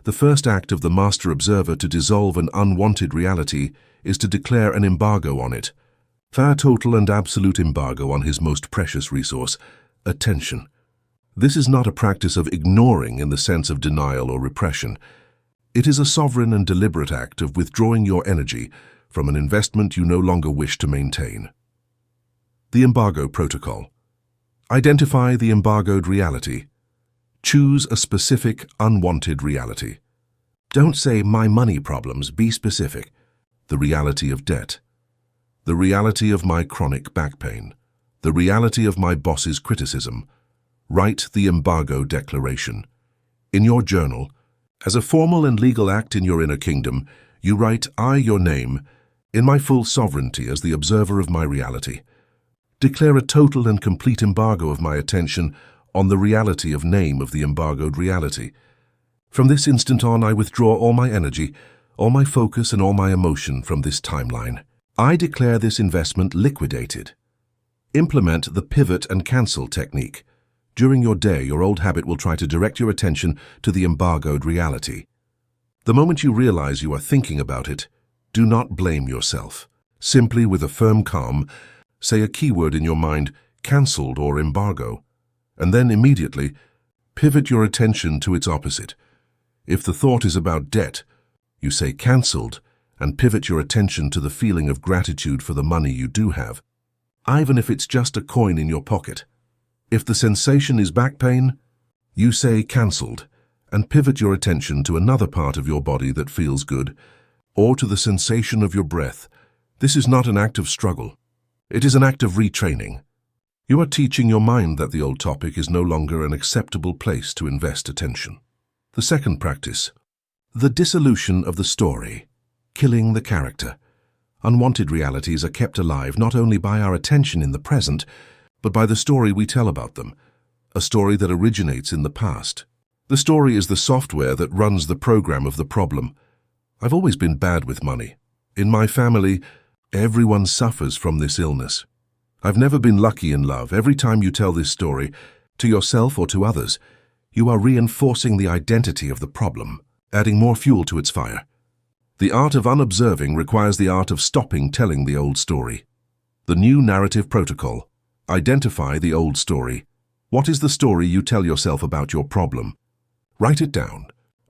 The first act of the master observer to dissolve an unwanted reality is to declare an embargo on it. A total and absolute embargo on his most precious resource, attention. This is not a practice of ignoring in the sense of denial or repression. It is a sovereign and deliberate act of withdrawing your energy from an investment you no longer wish to maintain. The embargo protocol. Identify the embargoed reality. Choose a specific, unwanted reality. Don't say, my money problems, be specific. The reality of debt. The reality of my chronic back pain. The reality of my boss's criticism. Write the embargo declaration. In your journal, as a formal and legal act in your inner kingdom, you write, I, your name, in my full sovereignty as the observer of my reality. Declare a total and complete embargo of my attention on the reality of name of the embargoed reality. From this instant on, I withdraw all my energy, all my focus, and all my emotion from this timeline. I declare this investment liquidated. Implement the pivot and cancel technique. During your day, your old habit will try to direct your attention to the embargoed reality. The moment you realize you are thinking about it, do not blame yourself. Simply, with a firm calm, say a keyword in your mind, cancelled or embargo, and then immediately pivot your attention to its opposite. If the thought is about debt, you say cancelled and pivot your attention to the feeling of gratitude for the money you do have, even if it's just a coin in your pocket. If the sensation is back pain, you say cancelled and pivot your attention to another part of your body that feels good, or to the sensation of your breath. This is not an act of struggle. It is an act of retraining. You are teaching your mind that the old topic is no longer an acceptable place to invest attention. The second practice, the dissolution of the story, killing the character. Unwanted realities are kept alive not only by our attention in the present, but by the story we tell about them, a story that originates in the past. The story is the software that runs the program of the problem. I've always been bad with money. In my family, everyone suffers from this illness. I've never been lucky in love. Every time you tell this story, to yourself or to others, you are reinforcing the identity of the problem, adding more fuel to its fire. The art of unobserving requires the art of stopping telling the old story. The new narrative protocol. Identify the old story. What is the story you tell yourself about your problem? Write it down.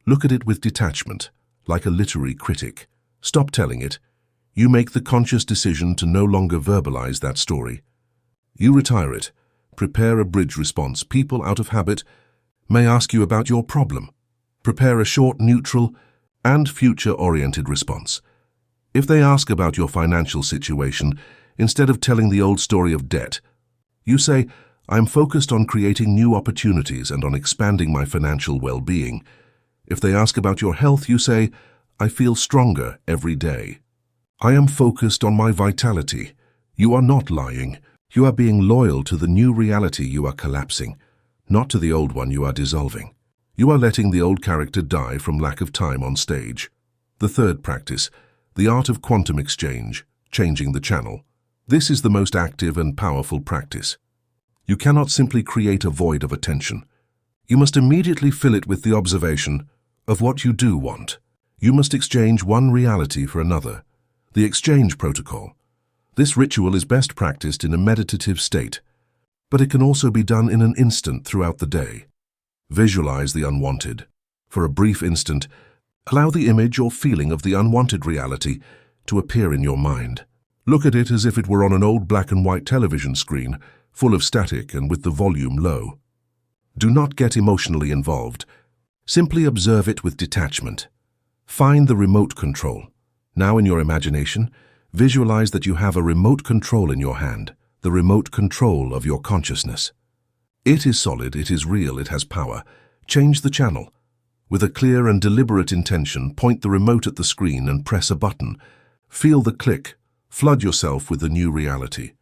Look at it with detachment, like a literary critic. Stop telling it. You make the conscious decision to no longer verbalize that story. You retire it. Prepare a bridge response. People, out of habit, may ask you about your problem. Prepare a short, neutral, and future-oriented response. If they ask about your financial situation, instead of telling the old story of debt, you say, I'm focused on creating new opportunities and on expanding my financial well-being. If they ask about your health, you say, I feel stronger every day. I am focused on my vitality. You are not lying. You are being loyal to the new reality you are collapsing, not to the old one you are dissolving. You are letting the old character die from lack of time on stage. The third practice, the art of quantum exchange, changing the channel. This is the most active and powerful practice. You cannot simply create a void of attention. You must immediately fill it with the observation of what you do want. You must exchange one reality for another, the exchange protocol. This ritual is best practiced in a meditative state, but it can also be done in an instant throughout the day. Visualize the unwanted. For a brief instant, allow the image or feeling of the unwanted reality to appear in your mind. Look at it as if it were on an old black and white television screen, full of static and with the volume low. Do not get emotionally involved. Simply observe it with detachment. Find the remote control. Now in your imagination, visualize that you have a remote control in your hand, the remote control of your consciousness. It is solid, it is real, it has power. Change the channel. With a clear and deliberate intention, point the remote at the screen and press a button. Feel the click. Flood yourself with the new reality.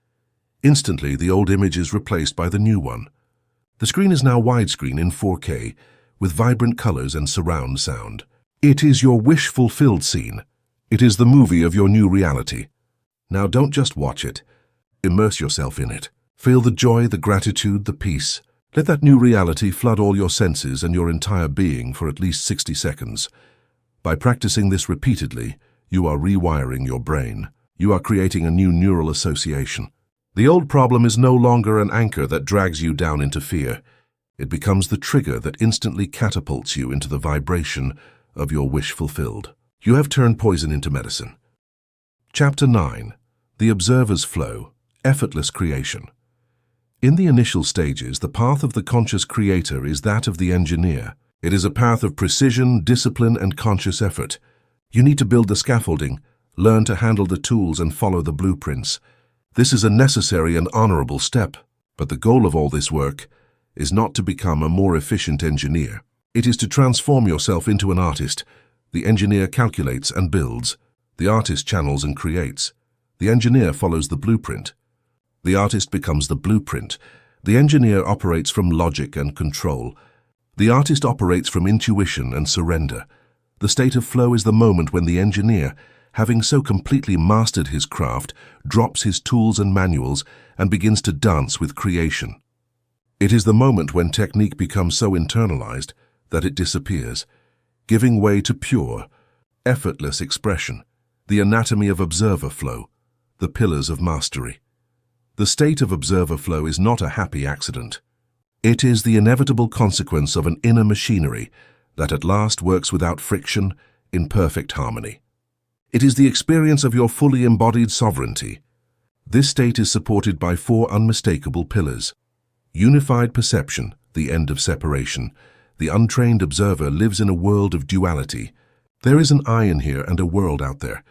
Instantly, the old image is replaced by the new one. The screen is now widescreen in 4K, with vibrant colors and surround sound. It is your wish-fulfilled scene. It is the movie of your new reality. Now don't just watch it. Immerse yourself in it. Feel the joy, the gratitude, the peace. Let that new reality flood all your senses and your entire being for at least 60 seconds. By practicing this repeatedly, you are rewiring your brain. You are creating a new neural association. The old problem is no longer an anchor that drags you down into fear. It becomes the trigger that instantly catapults you into the vibration of your wish fulfilled. You have turned poison into medicine. Chapter 9. The Observer's Flow. Effortless Creation. In the initial stages, the path of the conscious creator is that of the engineer. It is a path of precision, discipline, and conscious effort. You need to build the scaffolding, learn to handle the tools, and follow the blueprints. This is a necessary and honorable step, but the goal of all this work is not to become a more efficient engineer. It is to transform yourself into an artist. The engineer calculates and builds. The artist channels and creates. The engineer follows the blueprint. The artist becomes the blueprint. The engineer operates from logic and control. The artist operates from intuition and surrender. The state of flow is the moment when the engineer, having so completely mastered his craft, drops his tools and manuals and begins to dance with creation. It is the moment when technique becomes so internalized that it disappears, giving way to pure, effortless expression, the anatomy of observer flow, the pillars of mastery. The state of observer flow is not a happy accident. It is the inevitable consequence of an inner machinery that at last works without friction, in perfect harmony. It is the experience of your fully embodied sovereignty. This state is supported by 4 unmistakable pillars. Unified perception, the end of separation. The untrained observer lives in a world of duality. There is an I in here and a world out there.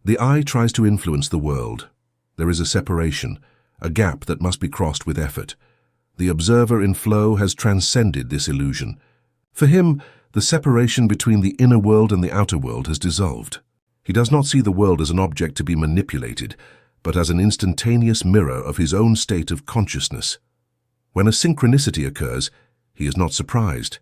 The I tries to influence the world. There is a separation, a gap that must be crossed with effort. The observer in flow has transcended this illusion. For him, the separation between the inner world and the outer world has dissolved. He does not see the world as an object to be manipulated, but as an instantaneous mirror of his own state of consciousness. When a synchronicity occurs, he is not surprised.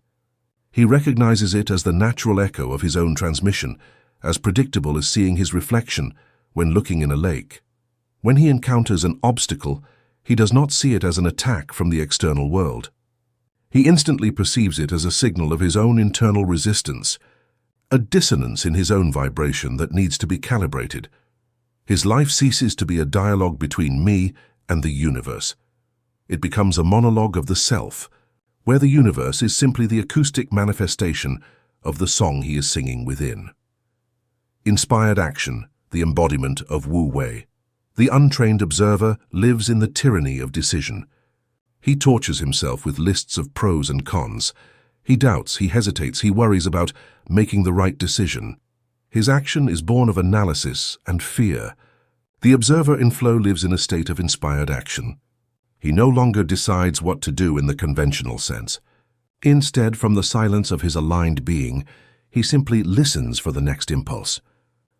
He recognizes it as the natural echo of his own transmission, as predictable as seeing his reflection when looking in a lake. When he encounters an obstacle, he does not see it as an attack from the external world. He instantly perceives it as a signal of his own internal resistance, a dissonance in his own vibration that needs to be calibrated. His life ceases to be a dialogue between me and the universe. It becomes a monologue of the self, where the universe is simply the acoustic manifestation of the song he is singing within. Inspired action, the embodiment of Wu Wei. The untrained observer lives in the tyranny of decision. He tortures himself with lists of pros and cons. He doubts, he hesitates, he worries about making the right decision. His action is born of analysis and fear. The observer in flow lives in a state of inspired action. He no longer decides what to do in the conventional sense. Instead, from the silence of his aligned being, he simply listens for the next impulse.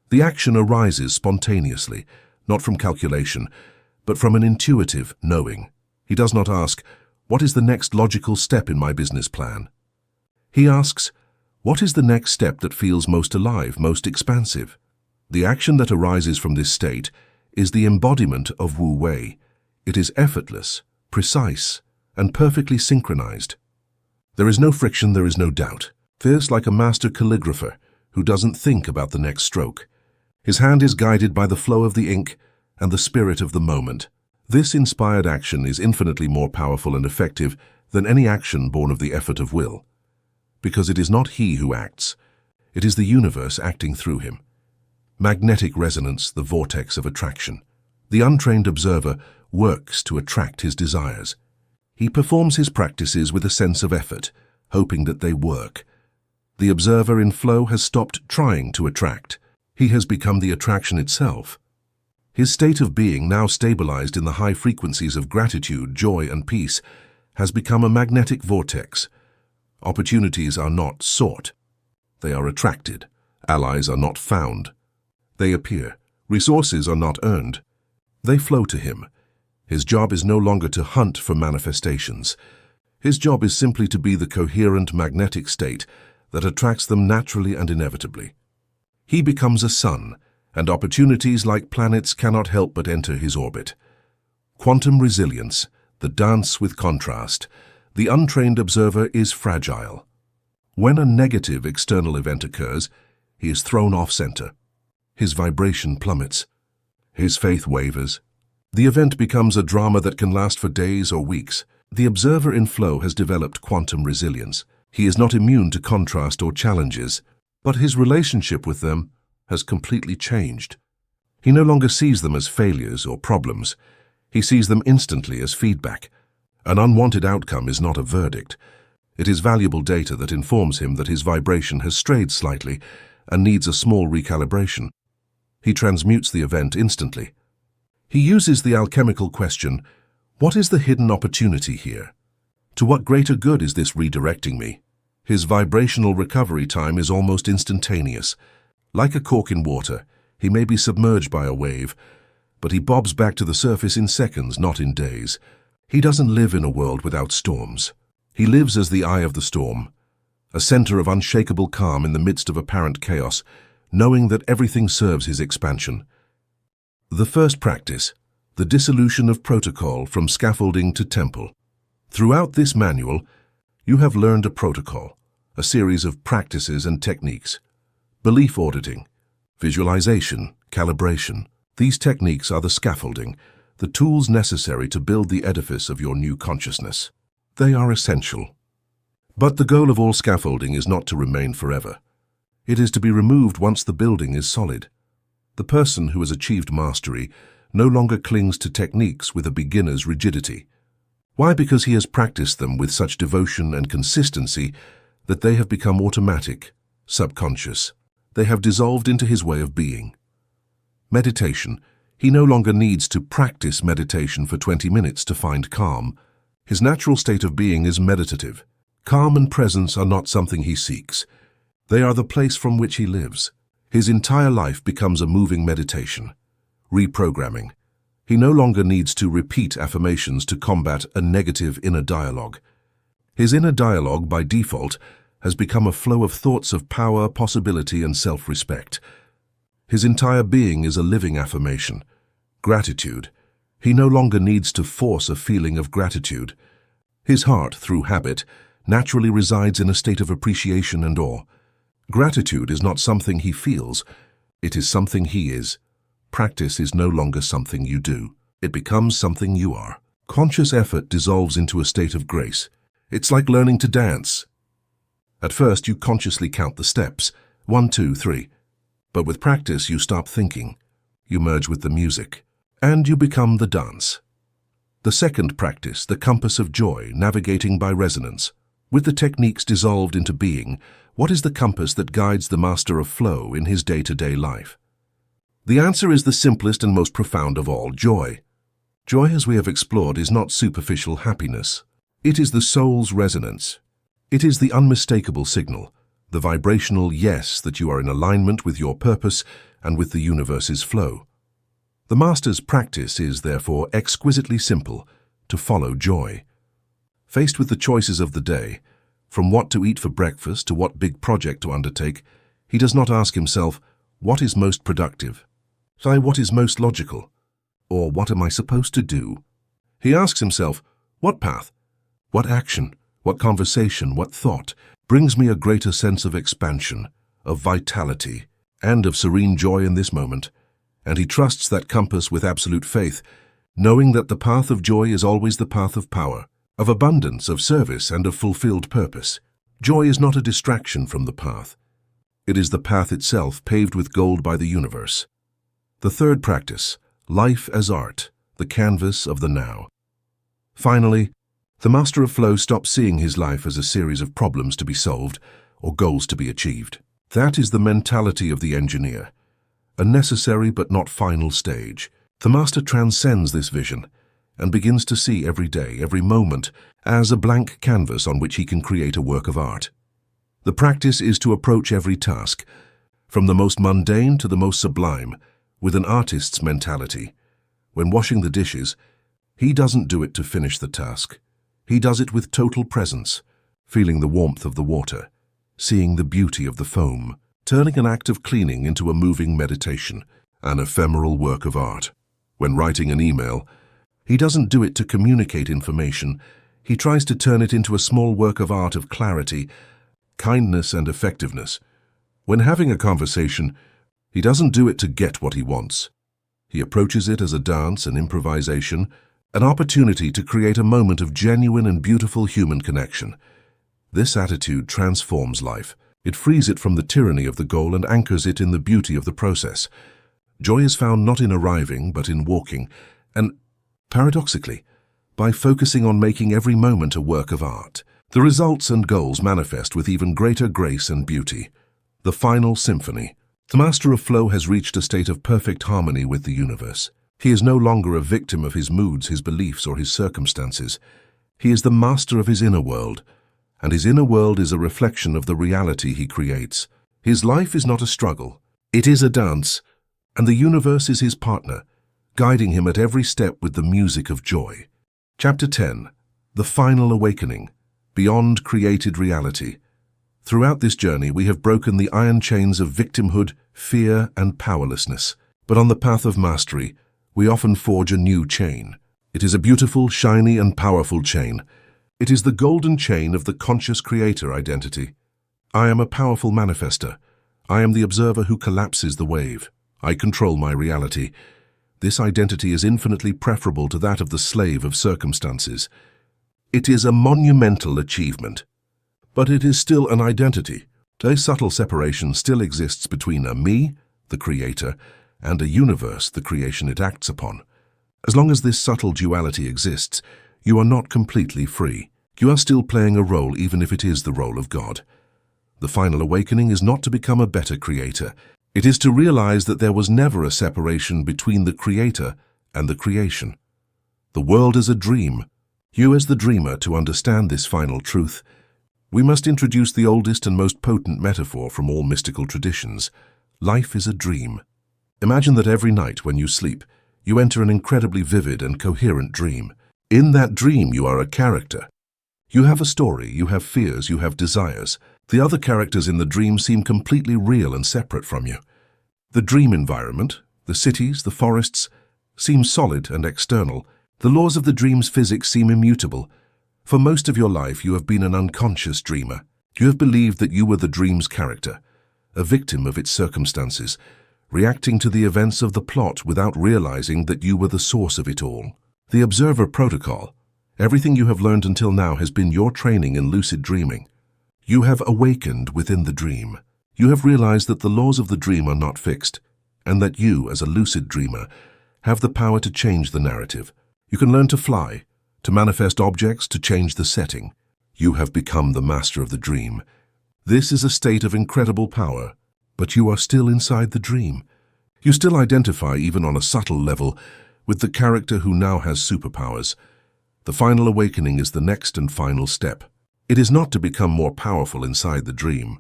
The action arises spontaneously, not from calculation, but from an intuitive knowing. He does not ask, "What is the next logical step in my business plan?" He asks, "What is the next step that feels most alive, most expansive?" The action that arises from this state is the embodiment of Wu Wei. It is effortless, precise, and perfectly synchronized. There is no friction, there is no doubt. Fierce like a master calligrapher who doesn't think about the next stroke. His hand is guided by the flow of the ink and the spirit of the moment. This inspired action is infinitely more powerful and effective than any action born of the effort of will. Because it is not he who acts, it is the universe acting through him. Magnetic resonance, the vortex of attraction. The untrained observer works to attract his desires. He performs his practices with a sense of effort, hoping that they work. The observer in flow has stopped trying to attract. He has become the attraction itself. His state of being, now stabilized in the high frequencies of gratitude, joy, and peace, has become a magnetic vortex. Opportunities are not sought. They are attracted. Allies are not found. They appear. Resources are not earned. They flow to him. His job is no longer to hunt for manifestations. His job is simply to be the coherent magnetic state that attracts them naturally and inevitably. He becomes a sun, and opportunities like planets cannot help but enter his orbit. Quantum resilience, the dance with contrast. The untrained observer is fragile. When a negative external event occurs, he is thrown off center. His vibration plummets. His faith wavers. The event becomes a drama that can last for days or weeks. The observer in flow has developed quantum resilience. He is not immune to contrast or challenges, but his relationship with them has completely changed. He no longer sees them as failures or problems. He sees them instantly as feedback. An unwanted outcome is not a verdict. It is valuable data that informs him that his vibration has strayed slightly and needs a small recalibration. He transmutes the event instantly. He uses the alchemical question, what is the hidden opportunity here? To what greater good is this redirecting me? His vibrational recovery time is almost instantaneous. Like a cork in water, he may be submerged by a wave, but he bobs back to the surface in seconds, not in days. He doesn't live in a world without storms. He lives as the eye of the storm, a center of unshakable calm in the midst of apparent chaos, knowing that everything serves his expansion. The first practice, the dissolution of protocol from scaffolding to temple. Throughout this manual, you have learned a protocol, a series of practices and techniques. Belief auditing, visualization, calibration. These techniques are the scaffolding, the tools necessary to build the edifice of your new consciousness. They are essential. But the goal of all scaffolding is not to remain forever. It is to be removed once the building is solid. The person who has achieved mastery no longer clings to techniques with a beginner's rigidity. Why? Because he has practiced them with such devotion and consistency that they have become automatic, subconscious. They have dissolved into his way of being. Meditation. He no longer needs to practice meditation for 20 minutes to find calm. His natural state of being is meditative. Calm and presence are not something he seeks. They are the place from which he lives. His entire life becomes a moving meditation. Reprogramming. He no longer needs to repeat affirmations to combat a negative inner dialogue. His inner dialogue, by default, has become a flow of thoughts of power, possibility, and self-respect. His entire being is a living affirmation. Gratitude. He no longer needs to force a feeling of gratitude. His heart, through habit, naturally resides in a state of appreciation and awe. Gratitude is not something he feels, it is something he is. Practice is no longer something you do. It becomes something you are. Conscious effort dissolves into a state of grace. It's like learning to dance. At first, you consciously count the steps, 1, 2, 3. But with practice, you stop thinking. You merge with the music, and you become the dance. The second practice, the compass of joy, navigating by resonance. With the techniques dissolved into being, what is the compass that guides the master of flow in his day-to-day life? The answer is the simplest and most profound of all, joy. Joy, as we have explored, is not superficial happiness. It is the soul's resonance. It is the unmistakable signal, the vibrational yes that you are in alignment with your purpose and with the universe's flow. The master's practice is, therefore, exquisitely simple, to follow joy. Faced with the choices of the day, from what to eat for breakfast to what big project to undertake, he does not ask himself, what is most productive? What is most logical? Or what am I supposed to do? He asks himself, what path, what action, what conversation, what thought brings me a greater sense of expansion, of vitality, and of serene joy in this moment? And he trusts that compass with absolute faith, knowing that the path of joy is always the path of power, of abundance, of service, and of fulfilled purpose. Joy is not a distraction from the path. It is the path itself, paved with gold by the universe. The third practice, life as art, the canvas of the now. Finally, the master of flow stops seeing his life as a series of problems to be solved or goals to be achieved. That is the mentality of the engineer, a necessary but not final stage. The master transcends this vision and begins to see every day, every moment, as a blank canvas on which he can create a work of art. The practice is to approach every task, from the most mundane to the most sublime, with an artist's mentality. When washing the dishes, he doesn't do it to finish the task. He does it with total presence, feeling the warmth of the water, seeing the beauty of the foam, turning an act of cleaning into a moving meditation, an ephemeral work of art. When writing an email, he doesn't do it to communicate information. He tries to turn it into a small work of art of clarity, kindness, and effectiveness. When having a conversation, he doesn't do it to get what he wants. He approaches it as a dance, an improvisation, an opportunity to create a moment of genuine and beautiful human connection. This attitude transforms life. It frees it from the tyranny of the goal and anchors it in the beauty of the process. Joy is found not in arriving, but in walking, and, paradoxically, by focusing on making every moment a work of art. The results and goals manifest with even greater grace and beauty. The final symphony. The master of flow has reached a state of perfect harmony with the universe. He is no longer a victim of his moods, his beliefs, or his circumstances. He is the master of his inner world, and his inner world is a reflection of the reality he creates. His life is not a struggle. It is a dance, and the universe is his partner, guiding him at every step with the music of joy. Chapter 10. The Final Awakening. Beyond Created Reality. Throughout this journey, we have broken the iron chains of victimhood, fear, and powerlessness. But on the path of mastery, we often forge a new chain. It is a beautiful, shiny, and powerful chain. It is the golden chain of the conscious creator identity. I am a powerful manifester. I am the observer who collapses the wave. I control my reality. This identity is infinitely preferable to that of the slave of circumstances. It is a monumental achievement. But it is still an identity. A subtle separation still exists between a me, the creator, and a universe, the creation it acts upon. As long as this subtle duality exists, you are not completely free. You are still playing a role, even if it is the role of God. The final awakening is not to become a better creator. It is to realize that there was never a separation between the creator and the creation. The world is a dream. You as the dreamer, to understand this final truth, we must introduce the oldest and most potent metaphor from all mystical traditions. Life is a dream. Imagine that every night when you sleep, you enter an incredibly vivid and coherent dream. In that dream, you are a character. You have a story, you have fears, you have desires. The other characters in the dream seem completely real and separate from you. The dream environment, the cities, the forests, seem solid and external. The laws of the dream's physics seem immutable. For most of your life, you have been an unconscious dreamer. You have believed that you were the dream's character, a victim of its circumstances, reacting to the events of the plot without realizing that you were the source of it all. The observer protocol. Everything you have learned until now has been your training in lucid dreaming. You have awakened within the dream. You have realized that the laws of the dream are not fixed, and that you, as a lucid dreamer, have the power to change the narrative. You can learn to fly, to manifest objects, to change the setting. You have become the master of the dream. This is a state of incredible power, but you are still inside the dream. You still identify, even on a subtle level, with the character who now has superpowers. The final awakening is the next and final step. It is not to become more powerful inside the dream.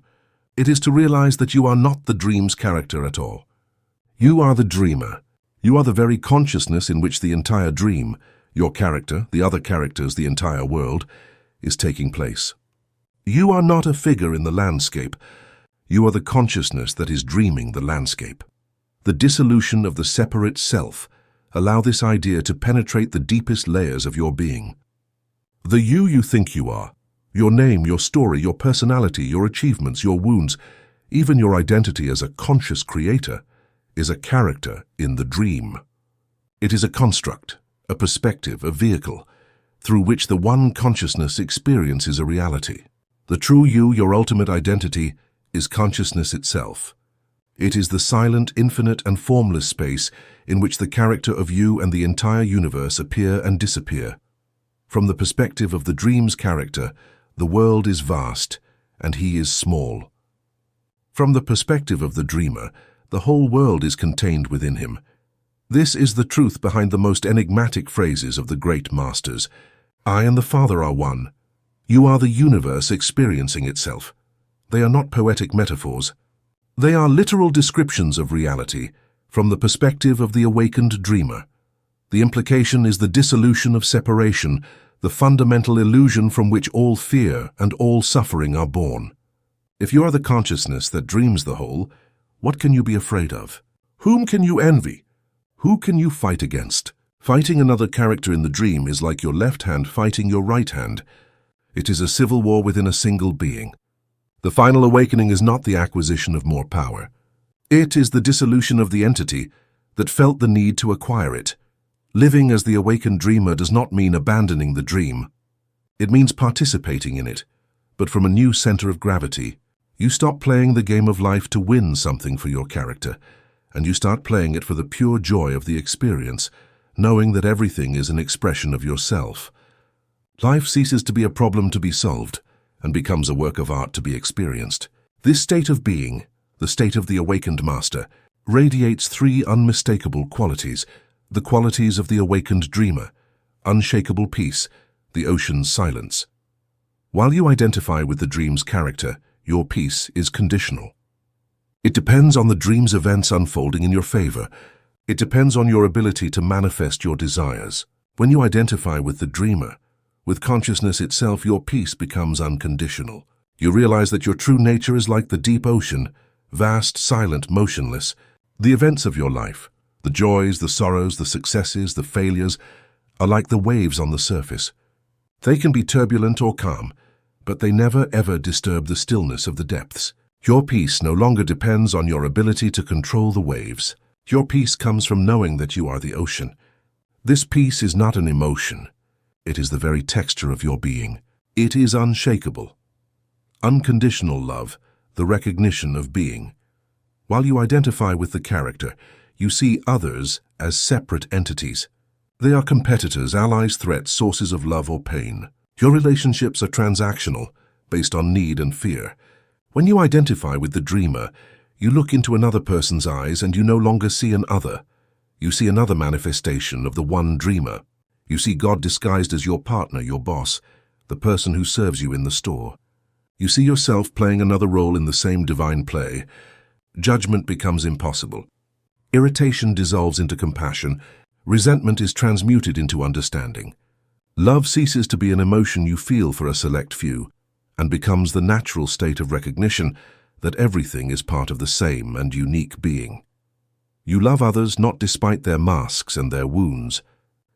It is to realize that you are not the dream's character at all. You are the dreamer. You are the very consciousness in which the entire dream, your character, the other characters, the entire world, is taking place. You are not a figure in the landscape. You are the consciousness that is dreaming the landscape. The dissolution of the separate self, Allow this idea to penetrate the deepest layers of your being. The you think you are, your name, your story, your personality, your achievements, your wounds, even your identity as a conscious creator, is a character in the dream. It is a construct, a perspective, a vehicle, through which the one consciousness experiences a reality. The true you, your ultimate identity, is consciousness itself. It is the silent, infinite, and formless space in which the character of you and the entire universe appear and disappear. From the perspective of the dream's character, the world is vast, and he is small. From the perspective of the dreamer, the whole world is contained within him. This is the truth behind the most enigmatic phrases of the great masters. I and the Father are one. You are the universe experiencing itself. They are not poetic metaphors. They are literal descriptions of reality from the perspective of the awakened dreamer. The implication is the dissolution of separation, the fundamental illusion from which all fear and all suffering are born. If you are the consciousness that dreams the whole, what can you be afraid of? Whom can you envy? Who can you fight against? Fighting another character in the dream is like your left hand fighting your right hand. It is a civil war within a single being. The final awakening is not the acquisition of more power. It is the dissolution of the entity that felt the need to acquire it. Living as the awakened dreamer does not mean abandoning the dream. It means participating in it, but from a new center of gravity. You stop playing the game of life to win something for your character, and you start playing it for the pure joy of the experience, knowing that everything is an expression of yourself. Life ceases to be a problem to be solved, and becomes a work of art to be experienced. This state of being, the state of the awakened master, radiates three unmistakable qualities: the qualities of the awakened dreamer, unshakable peace, the ocean's silence. While you identify with the dream's character, your peace is conditional. It depends on the dream's events unfolding in your favor. It depends on your ability to manifest your desires. When you identify with the dreamer, with consciousness itself, your peace becomes unconditional. You realize that your true nature is like the deep ocean, vast, silent, motionless. The events of your life, the joys, the sorrows, the successes, the failures, are like the waves on the surface. They can be turbulent or calm, but they never ever disturb the stillness of the depths. Your peace no longer depends on your ability to control the waves. Your peace comes from knowing that you are the ocean. This peace is not an emotion. It is the very texture of your being. It is unshakable. Unconditional love, the recognition of being. While you identify with the character, you see others as separate entities. They are competitors, allies, threats, sources of love or pain. Your relationships are transactional, based on need and fear. When you identify with the dreamer, you look into another person's eyes and you no longer see an other. You see another manifestation of the one dreamer. You see God disguised as your partner, your boss, the person who serves you in the store. You see yourself playing another role in the same divine play. Judgment becomes impossible. Irritation dissolves into compassion. Resentment is transmuted into understanding. Love ceases to be an emotion you feel for a select few and becomes the natural state of recognition that everything is part of the same and unique being. You love others not despite their masks and their wounds,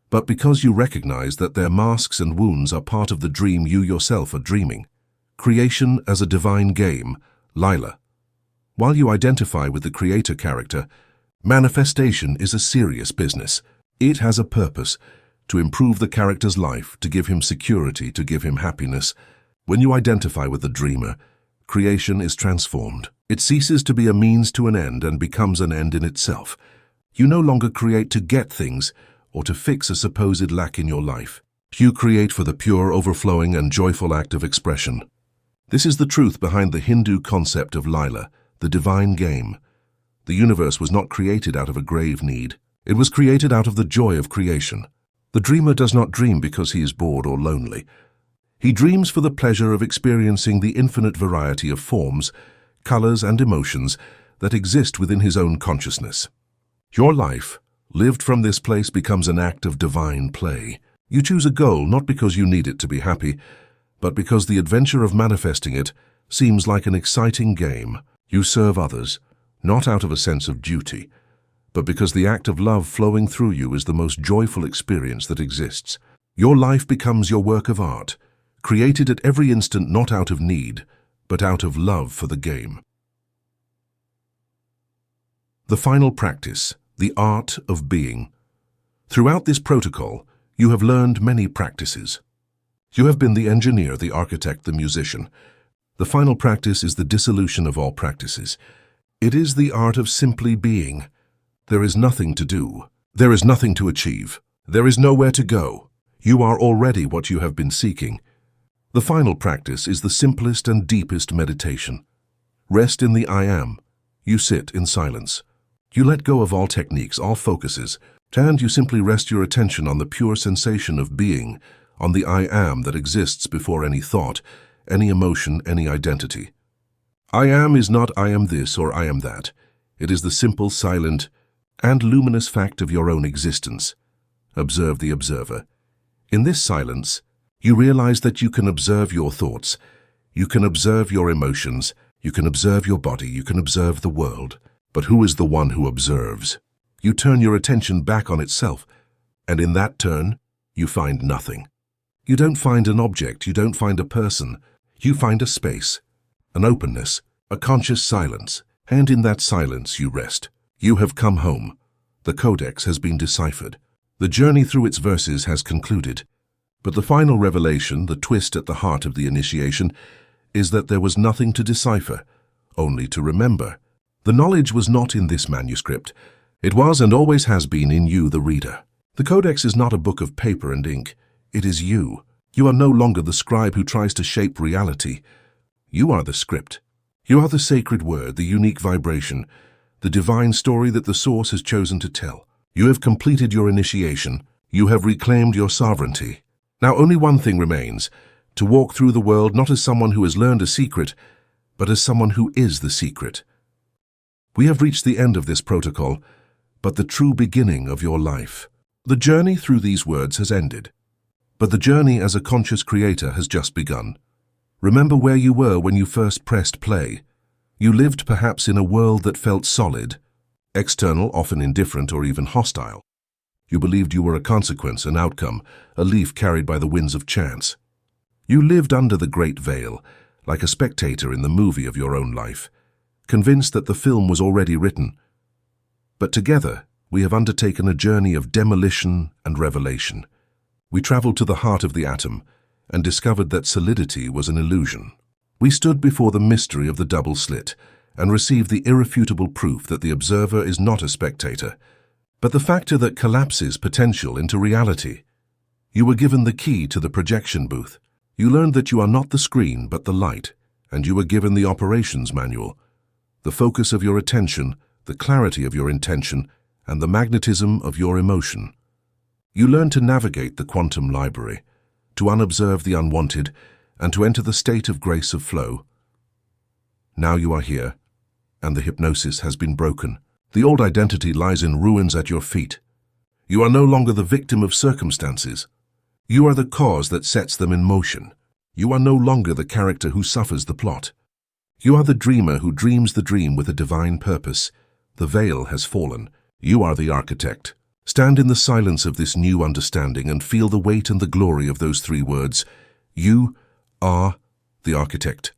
but because you recognize that their masks and wounds are part of the dream you yourself are dreaming. Creation as a divine game, Lila. While you identify with the creator character, manifestation is a serious business. It has a purpose: to improve the character's life, to give him security, to give him happiness. When you identify with the dreamer, creation is transformed. It ceases to be a means to an end and becomes an end in itself. You no longer create to get things or to fix a supposed lack in your life. You create for the pure, overflowing, and joyful act of expression. This is the truth behind the Hindu concept of Lila, the divine game. The universe was not created out of a grave need. It was created out of the joy of creation. The dreamer does not dream because he is bored or lonely. He dreams for the pleasure of experiencing the infinite variety of forms, colors, and emotions that exist within his own consciousness. Your life, lived from this place, becomes an act of divine play. You choose a goal not because you need it to be happy, but because the adventure of manifesting it seems like an exciting game. You serve others, not out of a sense of duty, but because the act of love flowing through you is the most joyful experience that exists. Your life becomes your work of art, created at every instant not out of need, but out of love for the game. The final practice, the art of being. Throughout this protocol, you have learned many practices. You have been the engineer, the architect, the musician. The final practice is the dissolution of all practices. It is the art of simply being. There is nothing to do. There is nothing to achieve. There is nowhere to go. You are already what you have been seeking. The final practice is the simplest and deepest meditation. Rest in the I am. You sit in silence. You let go of all techniques, all focuses, and you simply rest your attention on the pure sensation of being, on the I am that exists before any thought, any emotion, any identity. I am is not I am this or I am that. It is the simple, silent, and luminous fact of your own existence. Observe the observer. In this silence, you realize that you can observe your thoughts, you can observe your emotions, you can observe your body, you can observe the world. But who is the one who observes? You turn your attention back on itself, and in that turn, you find nothing. You don't find an object, you don't find a person, you find a space, an openness, a conscious silence, and in that silence you rest. You have come home. The codex has been deciphered. The journey through its verses has concluded. But the final revelation, the twist at the heart of the initiation, is that there was nothing to decipher, only to remember. The knowledge was not in this manuscript. It was and always has been in you, the reader. The codex is not a book of paper and ink. It is you. You are no longer the scribe who tries to shape reality. You are the script. You are the sacred word, the unique vibration, the divine story that the source has chosen to tell. You have completed your initiation. You have reclaimed your sovereignty. Now only one thing remains, to walk through the world not as someone who has learned a secret, but as someone who is the secret. We have reached the end of this protocol, but the true beginning of your life. The journey through these words has ended, but the journey as a conscious creator has just begun. Remember where you were when you first pressed play. You lived perhaps in a world that felt solid, external, often indifferent or even hostile. You believed you were a consequence, an outcome, a leaf carried by the winds of chance. You lived under the great veil, like a spectator in the movie of your own life, convinced that the film was already written. But together, we have undertaken a journey of demolition and revelation. We traveled to the heart of the atom and discovered that solidity was an illusion. We stood before the mystery of the double slit and received the irrefutable proof that the observer is not a spectator, but the factor that collapses potential into reality. You were given the key to the projection booth. You learned that you are not the screen but the light, and you were given the operations manual. The focus of your attention, the clarity of your intention, and the magnetism of your emotion. You learn to navigate the quantum library, to unobserve the unwanted, and to enter the state of grace of flow. Now you are here, and the hypnosis has been broken. The old identity lies in ruins at your feet. You are no longer the victim of circumstances. You are the cause that sets them in motion. You are no longer the character who suffers the plot. You are the dreamer who dreams the dream with a divine purpose. The veil has fallen. You are the architect. Stand in the silence of this new understanding and feel the weight and the glory of those three words. You are the architect.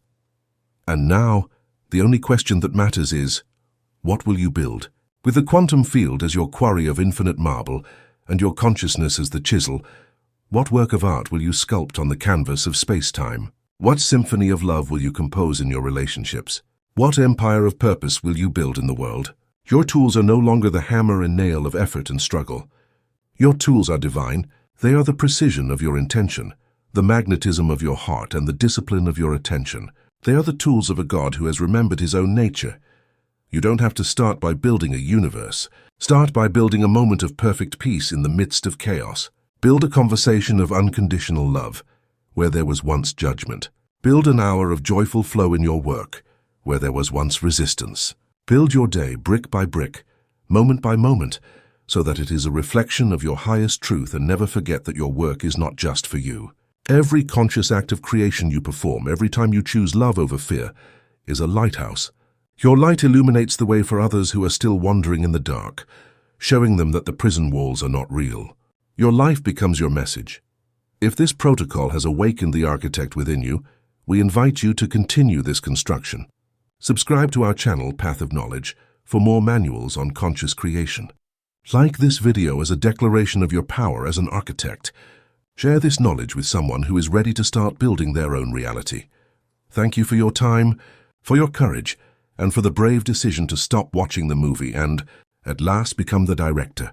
And now, the only question that matters is, what will you build? With the quantum field as your quarry of infinite marble and your consciousness as the chisel, what work of art will you sculpt on the canvas of space-time? What symphony of love will you compose in your relationships? What empire of purpose will you build in the world? Your tools are no longer the hammer and nail of effort and struggle. Your tools are divine. They are the precision of your intention, the magnetism of your heart, and the discipline of your attention. They are the tools of a God who has remembered his own nature. You don't have to start by building a universe. Start by building a moment of perfect peace in the midst of chaos. Build a conversation of unconditional love, where there was once judgment. Build an hour of joyful flow in your work, where there was once resistance. Build your day brick by brick, moment by moment, so that it is a reflection of your highest truth, and never forget that your work is not just for you. Every conscious act of creation you perform, every time you choose love over fear, is a lighthouse, Your light illuminates the way for others who are still wandering in the dark, showing them that the prison walls are not real. Your life becomes your message. If this protocol has awakened the architect within you, we invite you to continue this construction. Subscribe to our channel, Path of Knowledge, for more manuals on conscious creation. Like this video as a declaration of your power as an architect. Share this knowledge with someone who is ready to start building their own reality. Thank you for your time, for your courage, and for the brave decision to stop watching the movie and, at last, become the director.